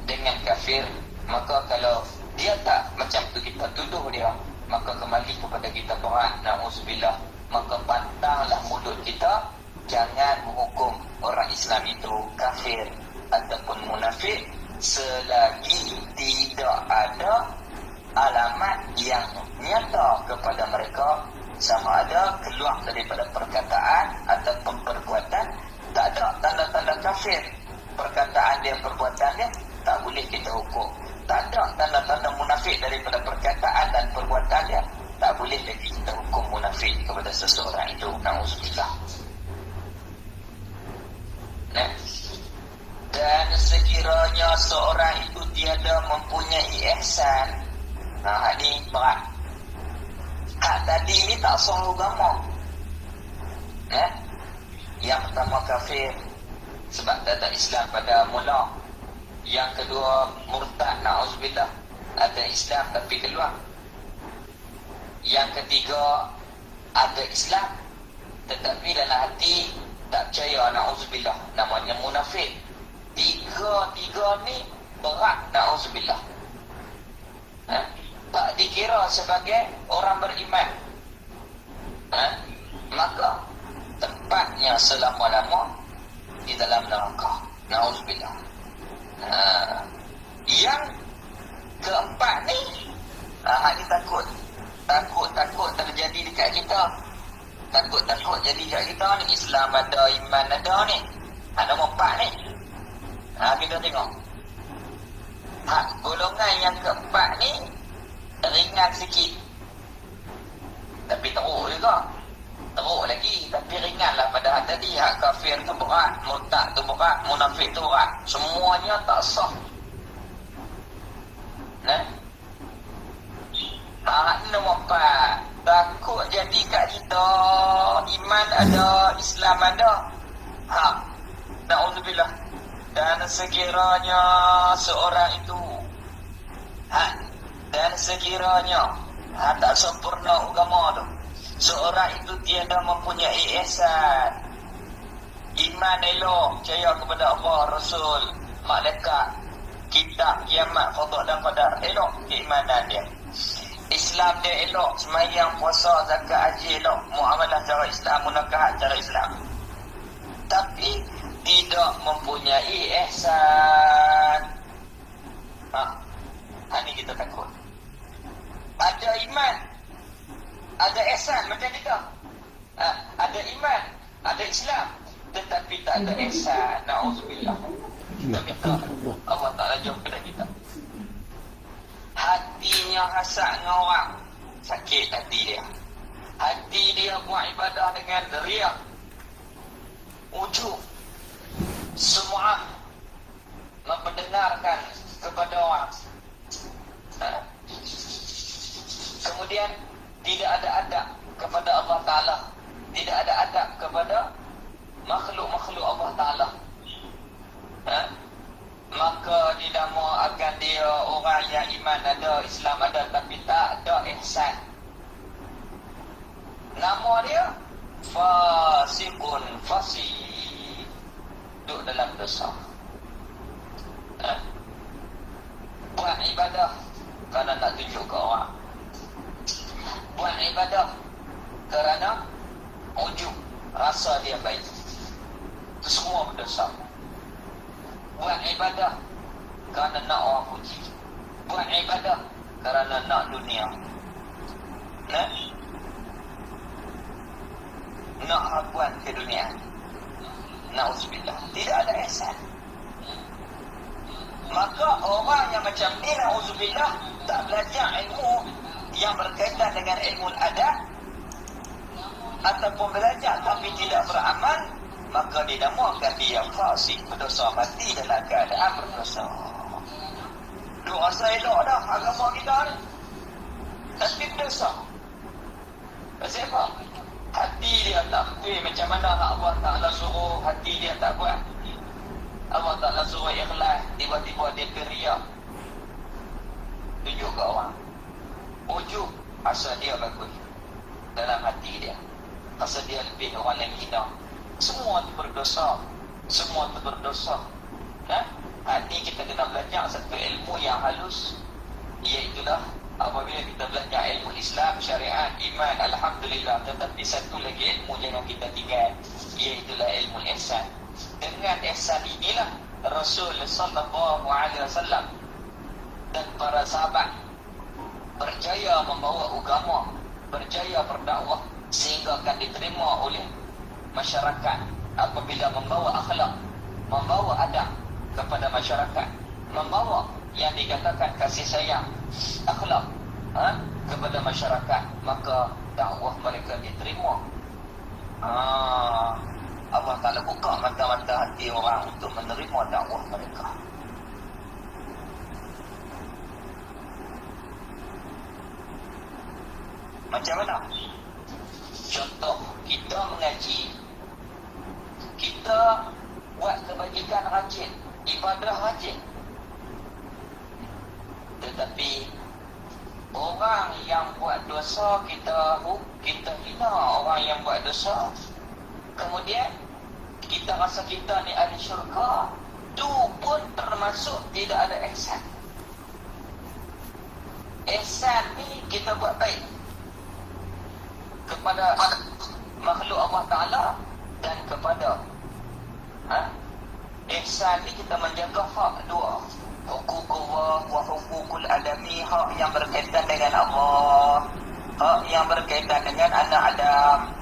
dengan kafir. Maka kalau dia tak macam tu, kita tuduh dia, maka kembali kepada kita berat, na'udzubillah. Maka pantanglah mulut kita. Jangan menghukum orang Islam itu kafir ataupun munafik selagi tidak ada alamat yang nyata kepada mereka, sama ada keluar daripada perkataan ataupun perbuatan. Tak ada tanda-tanda kafir. Perkataan dia, perbuatan dia tak boleh kita hukum. Tak ada tanda-tanda munafik daripada perkataan dan perbuatan dia, tak boleh lagi kita hukum munafik kepada seseorang itu, na'udzubillah. Dan sekiranya seorang itu tiada mempunyai ihsan, ini berat. Tadi ini tak sah agama. Yang pertama kafir sebab tak ada Islam pada mula. Yang kedua murtad, na'udzubillah, ada Islam tapi keluar. Yang ketiga ada Islam tetapi dalam hati tak percaya, na'udzubillah, namanya munafik. Tiga ni berat, na'udzubillah. Tak dikira sebagai orang beriman. Maka tempatnya selama-lama di dalam neraka, na'udzubillah. Yang keempat ni hati takut terjadi dekat kita. Takut jadi dekat kita ni. Islam ada, iman ada ni. Nombor 4 ni. Kita tengok golongan yang keempat ni ringan sikit, tapi teruk juga. Teruk lagi tapi ringanlah. Padahal tadi hak kafir tu berat, murtad tu berat, munafik tu berat. Semuanya tak sah. Nombor 4, takut jadi kat kita iman ada, Islam ada. Na'udzubillah. Dan sekiranya seorang itu dan sekiranya tak sempurna agama tu, seorang itu tiada mempunyai ihsan, iman elok, percaya kepada Allah, Rasul, malaikat, kitab, kiamat, qada dan qadar, elok keimanan dia. Islam dia elok, sembahyang, puasa, zakat, haji elok, muamalah cara Islam, munakahat cara Islam, tapi tidak mempunyai ihsan. Ini kita takut. Ada iman, ada ihsan macam kita. Ada iman, ada Islam, tetapi tak ada ihsan. Na'udzubillah. Kita minta Allah Ta'ala jauh kepada kita. Hatinya hasad dengan orang, sakit hati dia. Hati dia buat ibadah dengan riak, ujub, semua memperdengarkan kepada orang. Kemudian tidak ada adab kepada Allah Ta'ala, tidak ada adab kepada makhluk-makhluk Allah Ta'ala. Maka dinamakan dia orang yang iman ada, Islam ada, tapi tak ada ihsan. Nama dia fasikun, fasik, duduk dalam dosa. Buat ibadah kerana nak tunjuk ke orang, buat ibadah kerana ujub, rasa dia baik. Itu semua berdosa. Buat ibadah kerana nak orang puji, buat ibadah kerana nak dunia, nak habuan ke dunia. Na'udzubillah. Tidak ada ihsan. Maka orang yang macam ni, na'udzubillah, tak belajar ilmu yang berkaitan dengan ilmu adab, ataupun belajar tapi tidak beramal, maka dinamakan dia fasik, berdosa, mati dalam keadaan berdosa. Duk rasa elok dah agama kita ni, tapi berdosa. Pasal apa? Hati dia tak betul macam mana Allah Ta'ala suruh, hati dia tak buat. Allah Ta'ala suruh ikhlas, tiba-tiba dia teriak, tunjuk ke orang. Ujub, asal dia bagus dalam hati dia, asal dia lebih orang yang hina. Semua tu berdosa, semua tu berdosa. Ini kita kena belajar satu ilmu yang halus, iaitulah apabila kita belajar ilmu Islam, syariat, iman, alhamdulillah. Tetapi satu lagi ilmu jangan kita tinggal, iaitulah ilmu ihsan. Dengan ihsan inilah Rasul sallallahu alaihi wasallam dan para sahabat berjaya membawa agama, berjaya berdakwah, sehingga akan diterima oleh masyarakat apabila membawa akhlak, membawa adab kepada masyarakat, membawa yang dikatakan kasih sayang, akhlak kepada masyarakat, maka dakwah mereka diterima. Allah Ta'ala buka mata-mata hati orang untuk menerima dakwah mereka. Macam mana? Contoh, kita mengaji, kita buat kebajikan rajin, ibadah rajin, tetapi orang yang buat dosa kita hina orang yang buat dosa. Kemudian kita rasa kita ni ahli syurga, tu pun termasuk tidak ada ihsan. Ihsan ni kita buat baik kepada makhluk Allah Ta'ala dan kepada ihsan ni kita menjaga hak dua, hukukullah wa hukukul adami, hak yang berkaitan dengan Allah, hak yang berkaitan dengan anak Adam.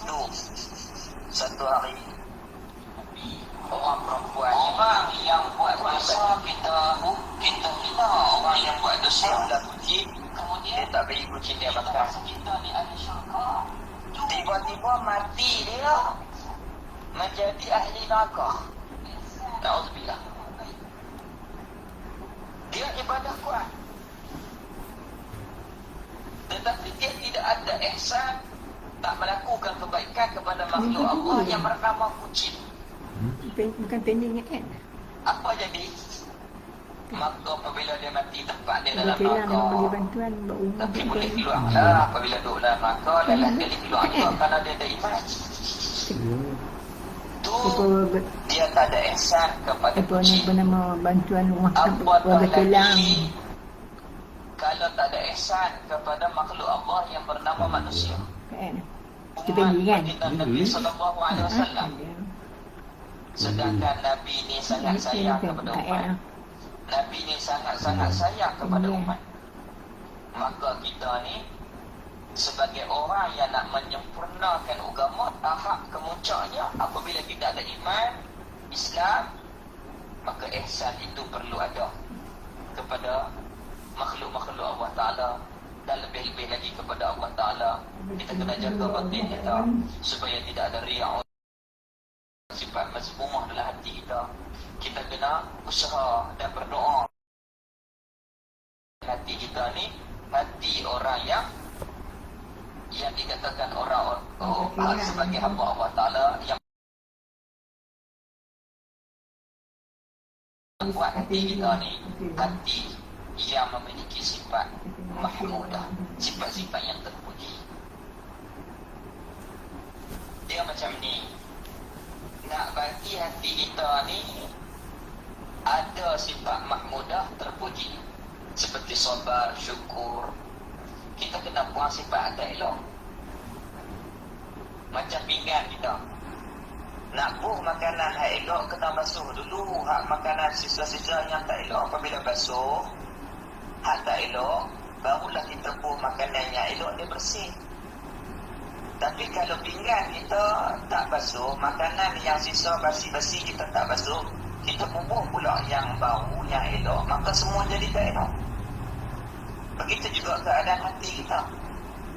Tu satu hari orang perempuan, orang yang buat dosa kita hina orang yang buat dosa dan puji, kemudian dia tak beri kucing dia makan. Kita ni ahli syurga, tiba-tiba mati dia menjadi ahli neraka. Na'udzubillah. Dia ibadah kuat, tetapi dia tidak ada ihsan, tak melakukan kebaikan kepada makhluk Allah yang bernama kucing. Bukan pendingnya kan? Apa jadi? Maka apabila dia mati tempat dia dalam Betul lah, nak bagi neraka, bantuan buat rumah. tapi boleh keluar lah. Apabila duduk dalam neraka, dalam kali keluar juga kerana dia ada iman. Tu dia tak ada ihsan kepada kucing. Apa nama bantuan rumah Apatah warga Kelang. lagi kalau tak ada ihsan kepada makhluk Allah yang bernama manusia. Kan? Umat pending kan? baginda Nabi sallallahu alaihi wasallam. Sedangkan Nabi ni sangat sayang kepada umat. Nabi ni sangat-sangat sayang kepada umat. Maka kita ni sebagai orang yang nak menyempurnakan agama, tahap kemuncaknya apabila tidak ada iman Islam, maka ihsan itu perlu ada kepada makhluk-makhluk Allah Ta'ala, dan lebih-lebih lagi kepada Allah Ta'ala. Kita kena jaga batin kita supaya tidak ada riak, sifat mazmumah dalam hati kita. Kita kena usaha dan berdoa. Hati kita ni hati orang yang dikatakan orang sebagai hamba Allah Ta'ala, yang buat hati kita ni hati yang memiliki sifat mahmudah, sifat-sifat yang terpuji. Dia macam ni, nak bagi hati kita ni ada sifat mahmudah terpuji, seperti sabar, syukur. Kita kena buang sifat tak elok. Macam pinggan kita, nak buh makanan hak elok, kena basuh dulu hak makanan sisa-sisa yang tak elok. Apabila basuh hak tak elok, barulah kita buh makanan yang elok, dia bersih. Tapi kalau pinggan kita tak basuh, makanan yang sisa basi-basi kita tak basuh, kita bubuh pula yang bau, yang elok, maka semua jadi tak elok. Begitu juga keadaan hati kita.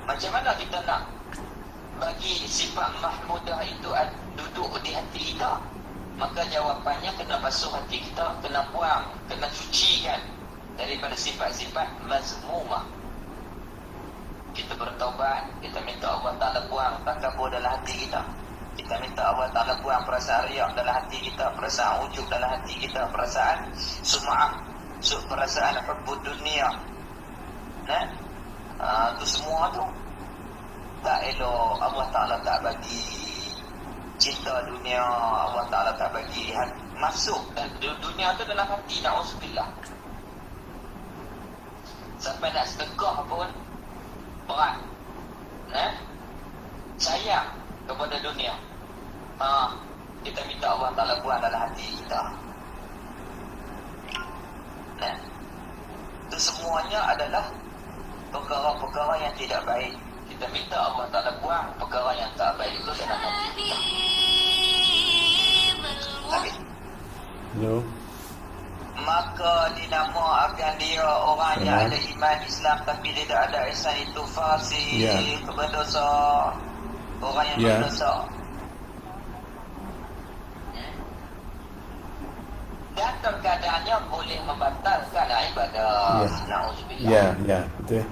Macam mana kita nak bagi sifat mahmudah itu duduk di hati kita? Maka jawapannya kena basuh hati kita, kena buang, kena cucikan daripada sifat-sifat mazmumah. Kita bertaubat, kita minta Allah Ta'ala buang takabur dalam hati kita. Kita minta Allah Ta'ala buang perasaan riak dalam hati kita, perasaan ujub dalam hati kita, perasaan sum'ah, perasaan hubbud dunia. Itu semua tu tak elok. Allah Ta'ala tak bagi cinta dunia, Allah Ta'ala tak bagi masuk dan dunia tu dalam hati. Na'udzubillah. Sampai nak sedekah pun berat. Sayang kepada dunia. Kita minta Allah Ta'ala buang dalam hati kita. Itu semuanya adalah perkara-perkara yang tidak baik. Kita minta Allah Ta'ala buang perkara yang tak baik itu dalam hati kita. Tapi maka dinamakan dia orang yang ada iman Islam tapi dia tak ada ihsan, itu fasik, berdosa, orang yang berdosa. Dan terkadangnya boleh membatalkan ibadah. Na'udzubillah. Betul.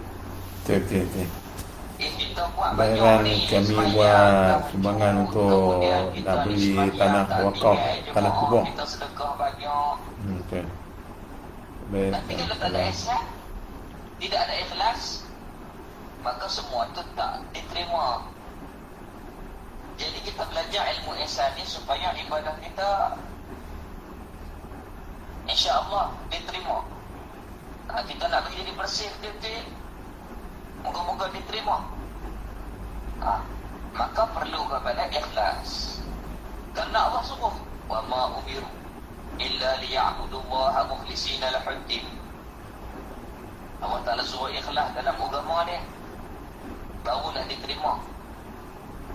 Kita buat bayaran kami buat sumbangan untuk nak beli tanah wakaf, tanah kubur. Kita sedekah banyak. Betul. Tapi kalau tak ada ihsan, tidak ada ikhlas, maka semua itu tak diterima. Jadi kita belajar ilmu ihsan ni supaya ibadah kita insya-Allah diterima. Kita nak bagi jadi bersih betul-betul, moga-moga diterima. Maka perlu kepada ikhlas. Kerana Allah suruh, wa ma umiru illa liya'budullaha mukhlishina lahuddin. Allah Ta'ala suruh ikhlas dalam agama ni, barulah diterima.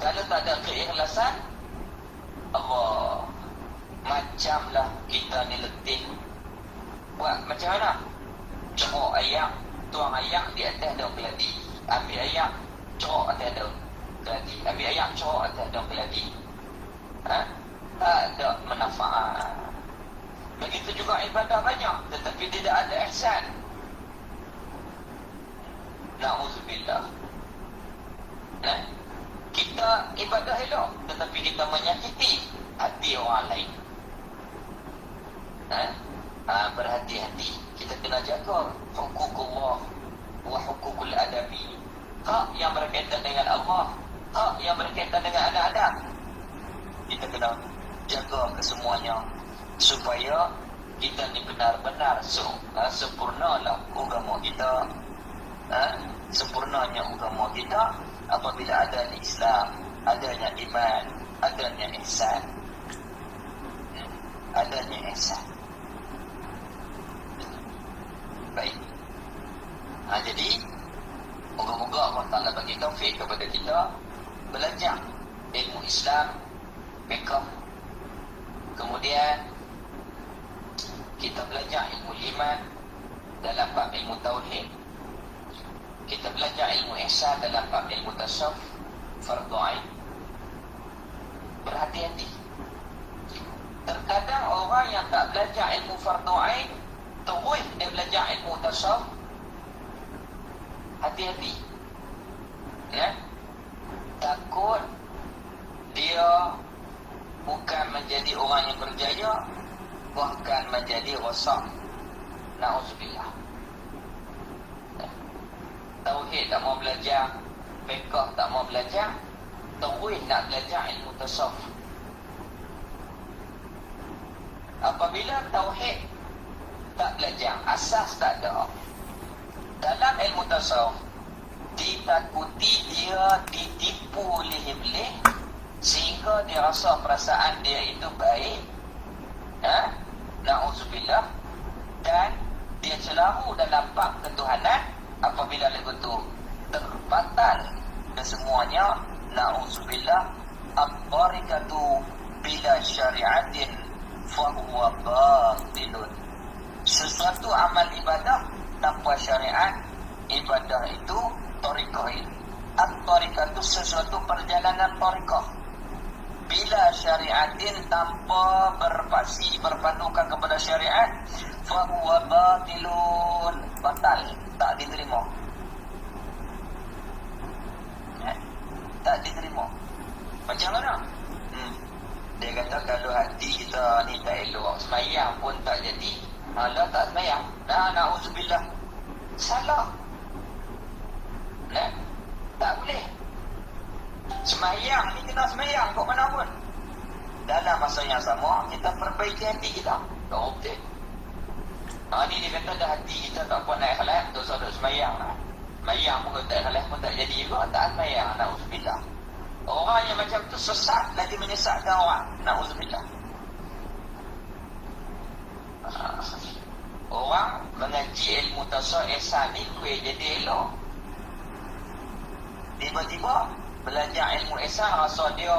Kalau tak ada keikhlasan, Allah, macamlah kita ni letih. Buat macam mana? Cerok ayak, tuang ayak di atas daun keladi. Ambil ayak, cerok atas daun keladi. Ambil ayak, cerok atas daun keladi. Tak ada manfaat. Begitu juga ibadah banyak, tetapi tidak ada ihsan. Na'udzubillah. Kita ibadah elok, tetapi kita menyakiti hati orang lain. Berhati-hati. Kita kena jaga hukukullah wa hukukul adami. Hak yang berkaitan dengan Allah, hak yang berkaitan dengan anak-anak. Kita kena jaga kesemuanya supaya kita ni benar-benar sempurnalah agama kita. Sempurnanya agama kita apabila adanya Islam, adanya iman, adanya ihsan. Adanya ihsan. Baik. Jadi moga-moga Allah Ta'ala bagi tahu kita belajar ilmu Islam, fiqh. Kemudian kita belajar ilmu iman dalam bab ilmu tauhid. Kita belajar ilmu ihsan dalam bab ilmu tasawuf, fardu ain. Berhati-hati. Terkadang orang yang tak belajar ilmu fardu ain terus dia belajar ilmu tasawuf. Hati-hati. Ya. Takut dia bukan menjadi orang yang berjaya, bahkan menjadi rosak. Na'udzubillah. Tauhid tak mau belajar, fiqh tak mau belajar, terus nak belajar ilmu tasawuf. Apabila tauhid tak belajar, asas tak ada, dalam ilmu tasawuf ditakuti dia ditipu oleh iblis sehingga dia rasa perasaan dia itu baik, na'udzubillah, dan dia celaru dalam bab ketuhanan. Apabila lagu itu terbatal kesemuanya, na'udzubillah, at-tariqatu bila syari'atin fahuwa batilun. Sesuatu amal ibadah tanpa syariat, ibadah itu tariqah ini. At-tariqatu sesuatu perjalanan tariqah bila syariatin, tanpa berpandukan kepada syariat, fahuwa batilun, batal, tak diterima. Tak diterima. Macam mana? Dia kata kalau hati kita ni tak elok, semayang pun tak jadi. Malah tak semayang. Na'udzubillah. Salah. Tak boleh. Semayang ni kena semayang kok mana pun. Dalam masa yang sama, kita perbaiki hati kita. Tak betul. Ni dia kata dah hati kita tak puan nak ikhlas, dosa duk semayang lah. Semayang pun tak ikhlas pun tak jadi juga, tak semayang. Na'udzubillah. Orang yang macam tu sesat, lagi menyesatkan orang. Na'udzubillah. Orang mengaji ilmu tasawuf ihsan ni kuih jadi elok. Tiba-tiba belajar ilmu ihsan rasa dia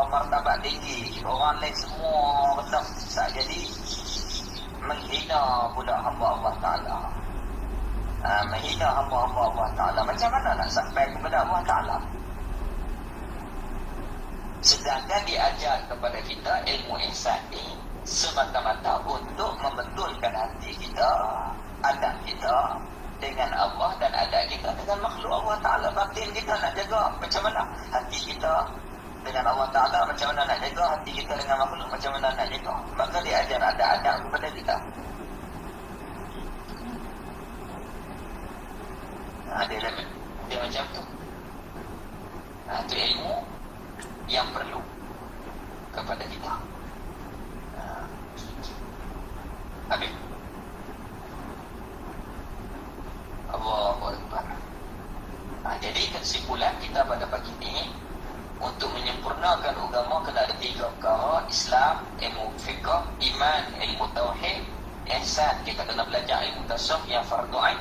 martabat tinggi, orang lain semua rendah. Tak jadi menghina pula hamba Allah Ta'ala. Menghina hamba-hamba Allah Ta'ala. Macam mana nak sampai kepada Allah Ta'ala? Sedangkan diajar kepada kita ilmu ihsan ni semata-mata untuk membetulkan hati kita, adab kita dengan Allah dan adab kita dengan makhluk Allah Ta'ala. Batin kita nak jaga macam mana hati kita dengan Allah Ta'ala, macam mana nak jaga hati kita dengan makhluk, macam mana nak jaga. Maka dia ajar adab-adab kepada kita. Dia macam tu. Itu ilmu yang perlu kepada kita. Habis. Allahu Akbar. Jadi kesimpulan kita pada pagi ini, untuk menyempurnakan agama kena ada 3 perkara: Islam, ilmu fiqh, iman, ilmu tauhid, ihsan. Kita kena belajar ilmu tasawuf yang fardu ain.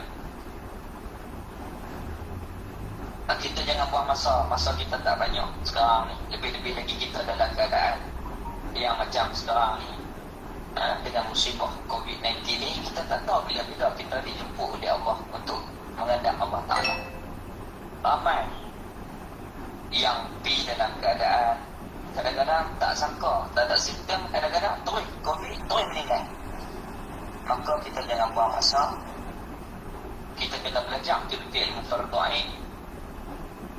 Kita jangan buang masa kita tak banyak sekarang ni. Lebih-lebih lagi kita dalam keadaan yang macam sekarang ni, dengan musibah COVID-19 ni, kita tak tahu bila-bila kita dijemput oleh Allah untuk menghadap Allah Ta'ala. Ramai yang pergi dalam keadaan kadang-kadang tak sangka, tak ada simptom, kadang-kadang terus COVID, terus meninggal. Maka kita jangan buang masa. Kita kena belajar betul-betul ilmu fardu ain.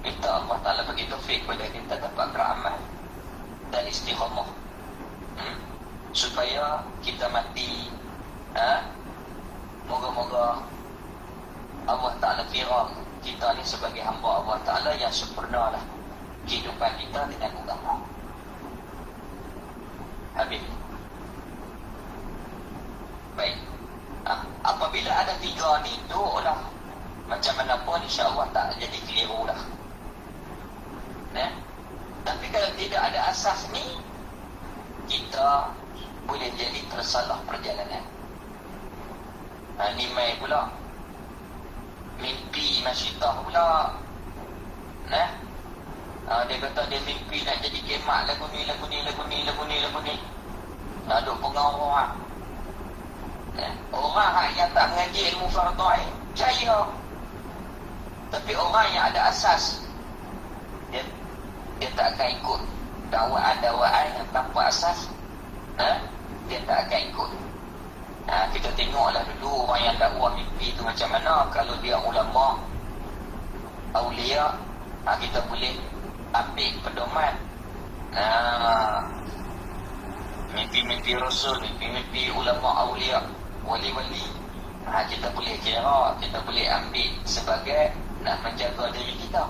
Minta Allah Ta'ala bagi taufik kepada kita dapat beramal dan istiqamah, supaya kita mati, moga-moga Allah Ta'ala kira kita ni sebagai hamba Allah Ta'ala yang sempurna lah kehidupan kita dengan agama. Habis. Baik. Apabila ada 3 ni, duduklah macam mana pun, insya-Allah tak jadi keliru dah. Tapi kalau tidak ada asas ni, kita boleh jadi tersalah perjalanan. Ni mai pula mimpi masyitah pula. Dia kata dia mimpi nak jadi kemak, lagu ni. Lalu pengarah. Orang yang tak mengaji ilmu fardu ain percaya. Tapi orang yang ada asas, dia tak akan ikut dakwaan yang tanpa asas. Dia tak akan ikut. Kita tengoklah dulu orang yang dakwah mimpi tu macam mana. Kalau dia ulama, awliya, kita boleh ambil pedoman. Mimpi-mimpi rasul, mimpi-mimpi ulama awliya, wali-wali, kita boleh kira, kita boleh ambil sebagai nak menjaga diri kita.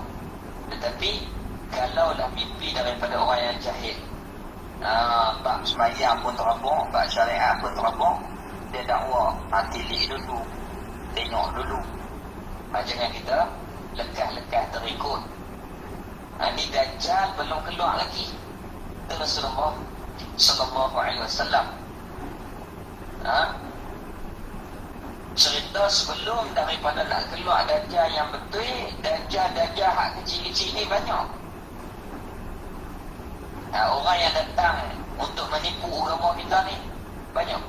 Tetapi kalaulah mimpi daripada orang yang jahil, bab sembahyang pun terabung, bab syariat pun terabung, dia dakwa, tilik dulu, tengok dulu. Jangan kita lekas-lekas terikut. Ini Dajjal belum keluar lagi. Rasulullah sallallahu alaihi wasallam cerita sebelum daripada nak keluar Dajjal yang betul, Dajjal hak kecil-kecil ni banyak. Orang yang datang untuk menipu agama kita ni banyak.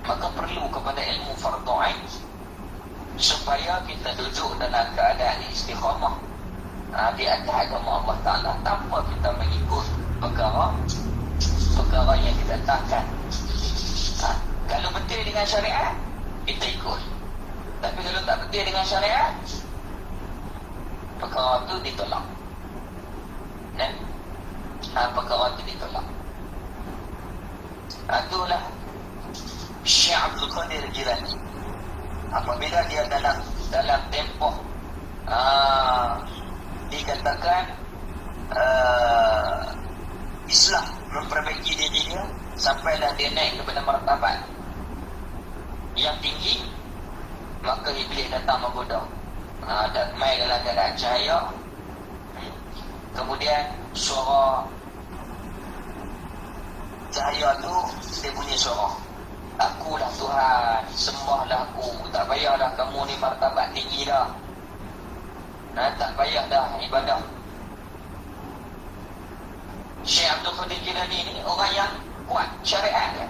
Maka perlu kepada ilmu fardu ain supaya kita duduk dalam keadaan istiqamah di atas agama Allah Ta'ala tanpa kita mengikut perkara yang kita takkan. Kalau betul dengan syariat, kita ikut. Tapi kalau tak betul dengan syariat, perkara tu ditolak. Perkara tu ditolak. Itulah Syekh Abdul Qadir Jilani. Apabila dia dalam tempoh dikatakan Islam memperbaiki diri dia, sampailah dia naik kepada martabat yang tinggi, maka iblis datang menggoda. Mai dalam keadaan cahaya, kemudian suara cahaya tu dia bunyi suara, akulah Tuhan, sembahlah aku, tak payahlah kamu ni martabat tinggi dah, tak payah dah ibadah. Syekh Abdul Qadir Jilani ni orang yang kuat syariat dia.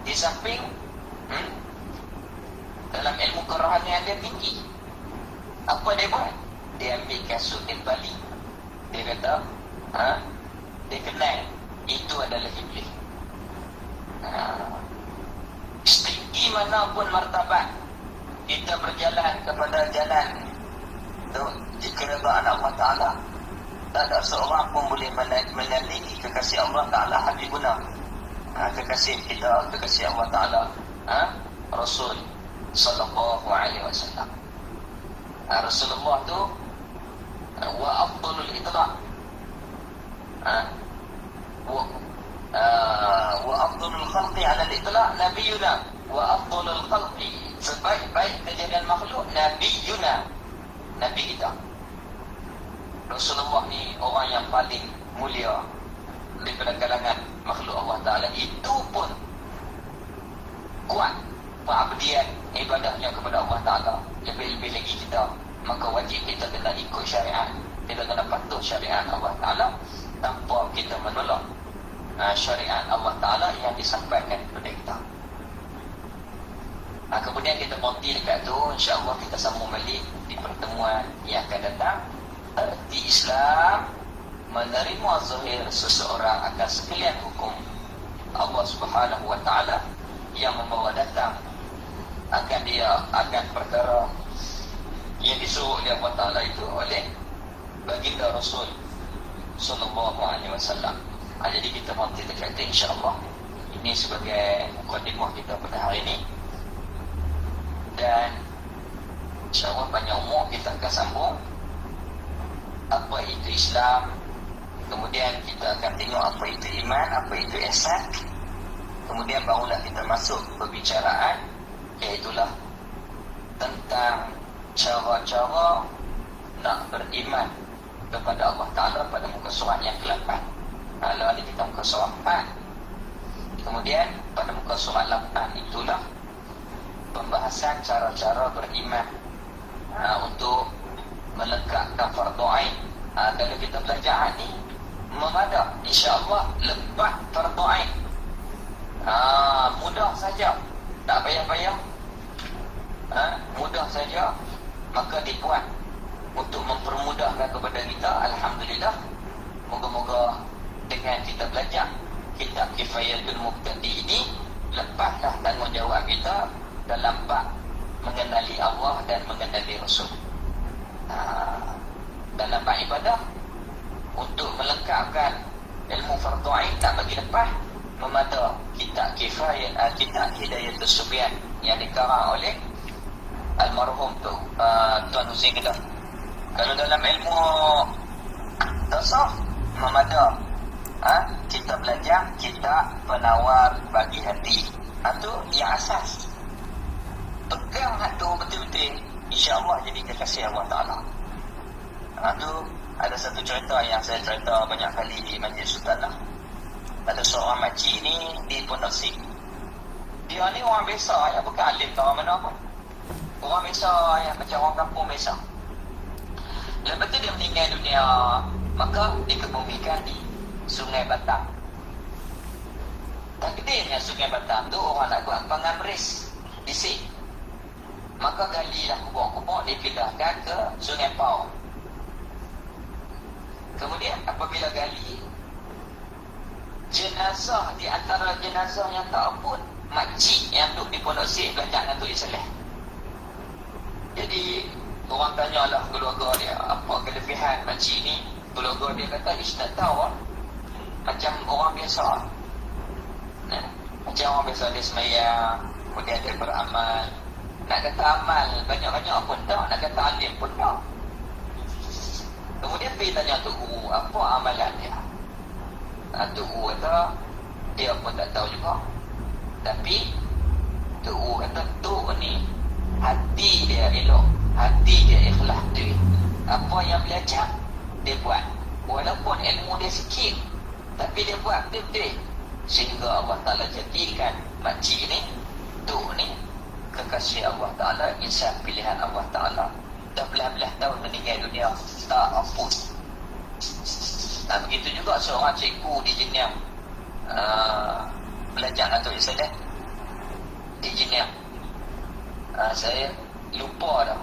Di samping dalam ilmu kerohanian dia tinggi. Apa dia buat? Dia ambil kasut dia balik. Dia kata dia kenal itu adalah iblis. Setinggi manapun martabat kita berjalan kepada jalan keredaan Allah Ta'ala, tak ada seorang pun boleh menandingi kekasih Allah Ta'ala Habibuna, kekasih kita, kekasih Allah Ta'ala, Rasul sallallahu alaihi wasallam. Rasulullah tu wa afdalul itlaq, wa afdalul khalqi ala al-itlaq nabiyuna, wa afdalul khalqi, sebaik-baik kejadian makhluk nabiyuna, nabi kita. Rasulullah ni orang yang paling mulia daripada kalangan makhluk Allah Ta'ala. Itu pun kuat pengabdian ibadahnya kepada Allah Ta'ala, lebih-lebih lagi kita. Maka wajib kita kena ikut syariat, kita kena patuh syariat Allah Ta'ala tanpa kita menolak syariat Allah Ta'ala yang disampaikan kepada kita. Kemudian kita berhenti dekat tu. InsyaAllah kita sambung balik di pertemuan yang akan datang. Di Islam menerima zahir seseorang akan sekalian hukum Allah Subhanahu wa Ta'ala yang membawa datang akan perkara yang disuruh oleh Allah Ta'ala itu oleh baginda Rasul sallallahu alaihi wasallam. Jadi kita berhenti dekat itu insya-Allah. Ini sebagai mukadimah kita pada hari ini, dan insya-Allah banyak umur kita akan sambung apa itu Islam. Kemudian kita akan tengok apa itu iman, apa itu ihsan. Kemudian barulah kita masuk perbicaraan, iaitulah tentang cara-cara nak beriman kepada Allah Ta'ala pada muka surat yang ke-8. Lalu ada kita muka surat 4. Kemudian pada muka surat 8 itulah pembahasan cara-cara beriman untuk melekatkan fardu ain Kalau kita belajar ni memadah, insya-Allah lepas fardu ain. Mudah saja, tak payah-payah. Mudah saja, maka dibuat untuk mempermudahkan kepada kita. Alhamdulillah, moga-moga dengan kita belajar kitab Kifayatul Muqtadi ini, lepaslah tanggungjawab kita dalam bab mengenali Allah dan mengenali Rasul. Dalam bab ibadah, untuk melengkapkan ilmu fardu ain tak bagi lepas, memada kitab Kifayat, kitab Hidayatul Subyan yang dikarang oleh almarhum Tuan Husin Kedah. Kalau dalam ilmu tasawuf, memada kita belajar kitab Penawar Bagi Hati. Itu yang asas. Pegang itu betul-betul, insya-Allah jadi kekasih Allah Ta'ala. Itu ada satu cerita yang saya cerita banyak kali di Masjid Sultanah. Ada seorang makcik ni di Pondok Sing. Dia ni orang biasa, yang bukan alim ke orang mana pun. Orang biasa, yang macam orang kampung biasa. Lepas tu dia meninggal dunia, maka dikebumikan di Sungai Batam. Takdirnya Sungai Batam tu orang nak buat pengamris di sini. Maka galilah kubur-kubur dipindahkan ke Sungai Pau. Kemudian apabila gali, jenazah di antara jenazah yang tak pun makcik yang duduk di Pondok Sing belajar dengan tulis seleh. Jadi orang tanyalah keluarga dia, apa kelebihan makcik ni? Keluarga dia kata, tak tahu, macam orang biasa. Macam orang biasa, dia semayang, kemudian dia beramal. Nak kata amal banyak-banyak pun tak, nak kata alim pun tak. Kemudian pergi tanya Tok Guru, apa amalan dia? Tok Guru kata, dia pun tak tahu juga. Tapi Tok Guru kata, Tok ni hati dia elok, hati dia ikhlas tu. Apa yang belajar, dia buat. Walaupun ilmu dia sikit, tapi dia buat betul-betul. Sehingga Allah Ta'ala jadikan makcik ni, Tok ni, kekasih Allah Ta'ala, insan pilihan Allah Ta'ala. Dah belah-belah tahun meninggal dunia, tak ampun. Dan begitu juga seorang cikgu di Jenyam, belajar atau Islam di Jenyam. Saya lupa dah.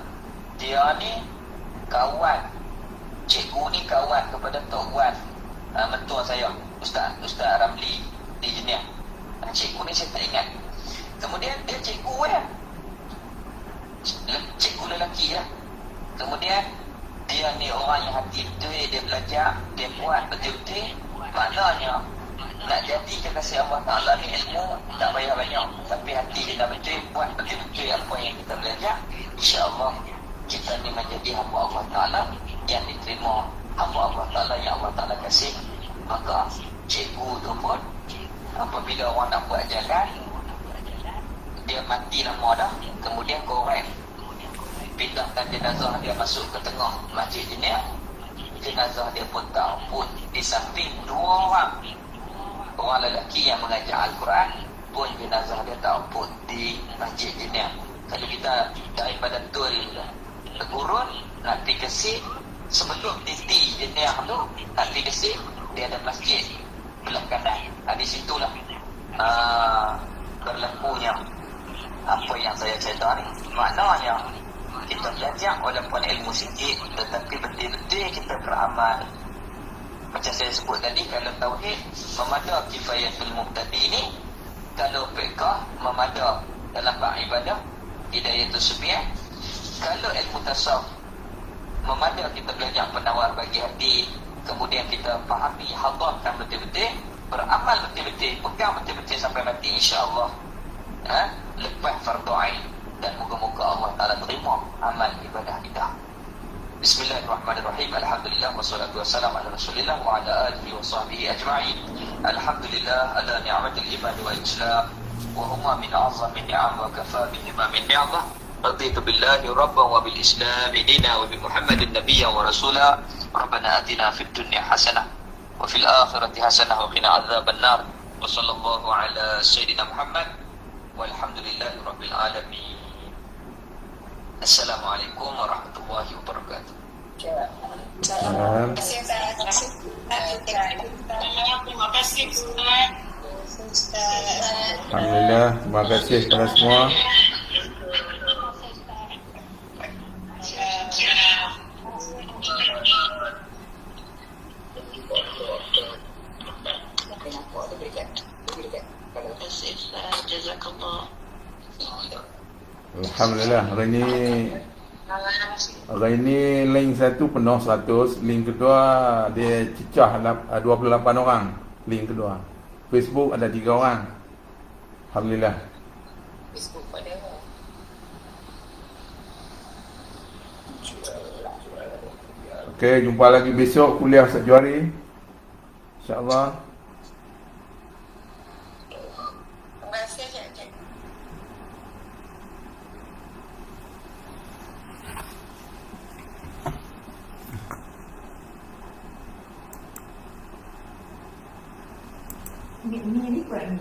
Dia ni kawan, cikgu ni kawan kepada Tok Wan, mentua saya, Ustaz Ramli di Jenyam. Cikgu ni saya tak ingat. Kemudian dia cikgu cikgu lelaki lah. Kemudian dia ni orang yang hati betul, dia belajar, dia buat betul-betul. Maknanya nak jadi kekasih Allah Ta'ala ni ilmu tak payah banyak, tapi hati dia dah betul, buat betul-betul apa yang kita belajar. InsyaAllah kita ni menjadi hamba Allah Ta'ala yang diterima, hamba Allah Ta'ala yang Allah Ta'ala kasih. Maka cikgu tu pun apabila orang nak buat jalan, dia mati nama dah, kemudian korek, pindahkan jenazah dia masuk ke tengah masjid Jenyam. Jenazah dia pun tak pun di samping dua orang lelaki yang mengajar Al-Quran, pun jenazah dia tak pun di masjid Jenyam. Kalau kita daripada Tul Gurun nak pergi ke Sik, sebelum titi Jenyam tu nak pergi ke Sik, dia ada masjid belah kanan. Di situlah berlakunya apa yang saya cerita ni. Maknanya kita belajar walaupun ilmu sikit, tetapi betul-betul kita beramal. Macam saya sebut tadi, kalau tauhid memada Kifayatul Muqtadi ni, kalau fiqh memada dalam bab ibadah Hidayatul Subyan, kalau ilmu tasawuf memada kita belajar Penawar Bagi Hati, kemudian kita fahami, hadarkan betul-betul, beramal betul-betul, pegang betul-betul sampai mati insya-Allah. Lepas fardu ain, dan moga-moga Allah Ta'ala terima amal ibadah kita. Bismillahirrahmanirrahim. Alhamdulillah wassalatu wassalamu ala Rasulillah wa ala alihi wa sahbihi ajma'in. Alhamdulillah ala ni'matil iman wal islam, wa huma min a'zami ni'am wa kafa bihima min ni'mah. Raditu billahi rabban wa bil islam dina wa bi Muhammadin nabiyyan wa rasula. Rabbana atina fid dunya hasanah wa fil akhirati hasanah wa qina adzaban nar. Wa sallallahu ala sayyidina Muhammad walhamdulillahi rabbil alamin. Assalamualaikum warahmatullahi wabarakatuh. Salam. Terima kasih Ustaz. Alhamdulillah, terima kasih kepada semua. Jazakallah. Alhamdulillah, hari ni link satu penuh 100, link kedua dia cecah 28 orang. Link kedua. Facebook ada 3 orang. Alhamdulillah. Facebook pada Okey, jumpa lagi besok kuliah Ustaz Johari. InsyaAllah. terima kasih Cik. Ini kuat ni.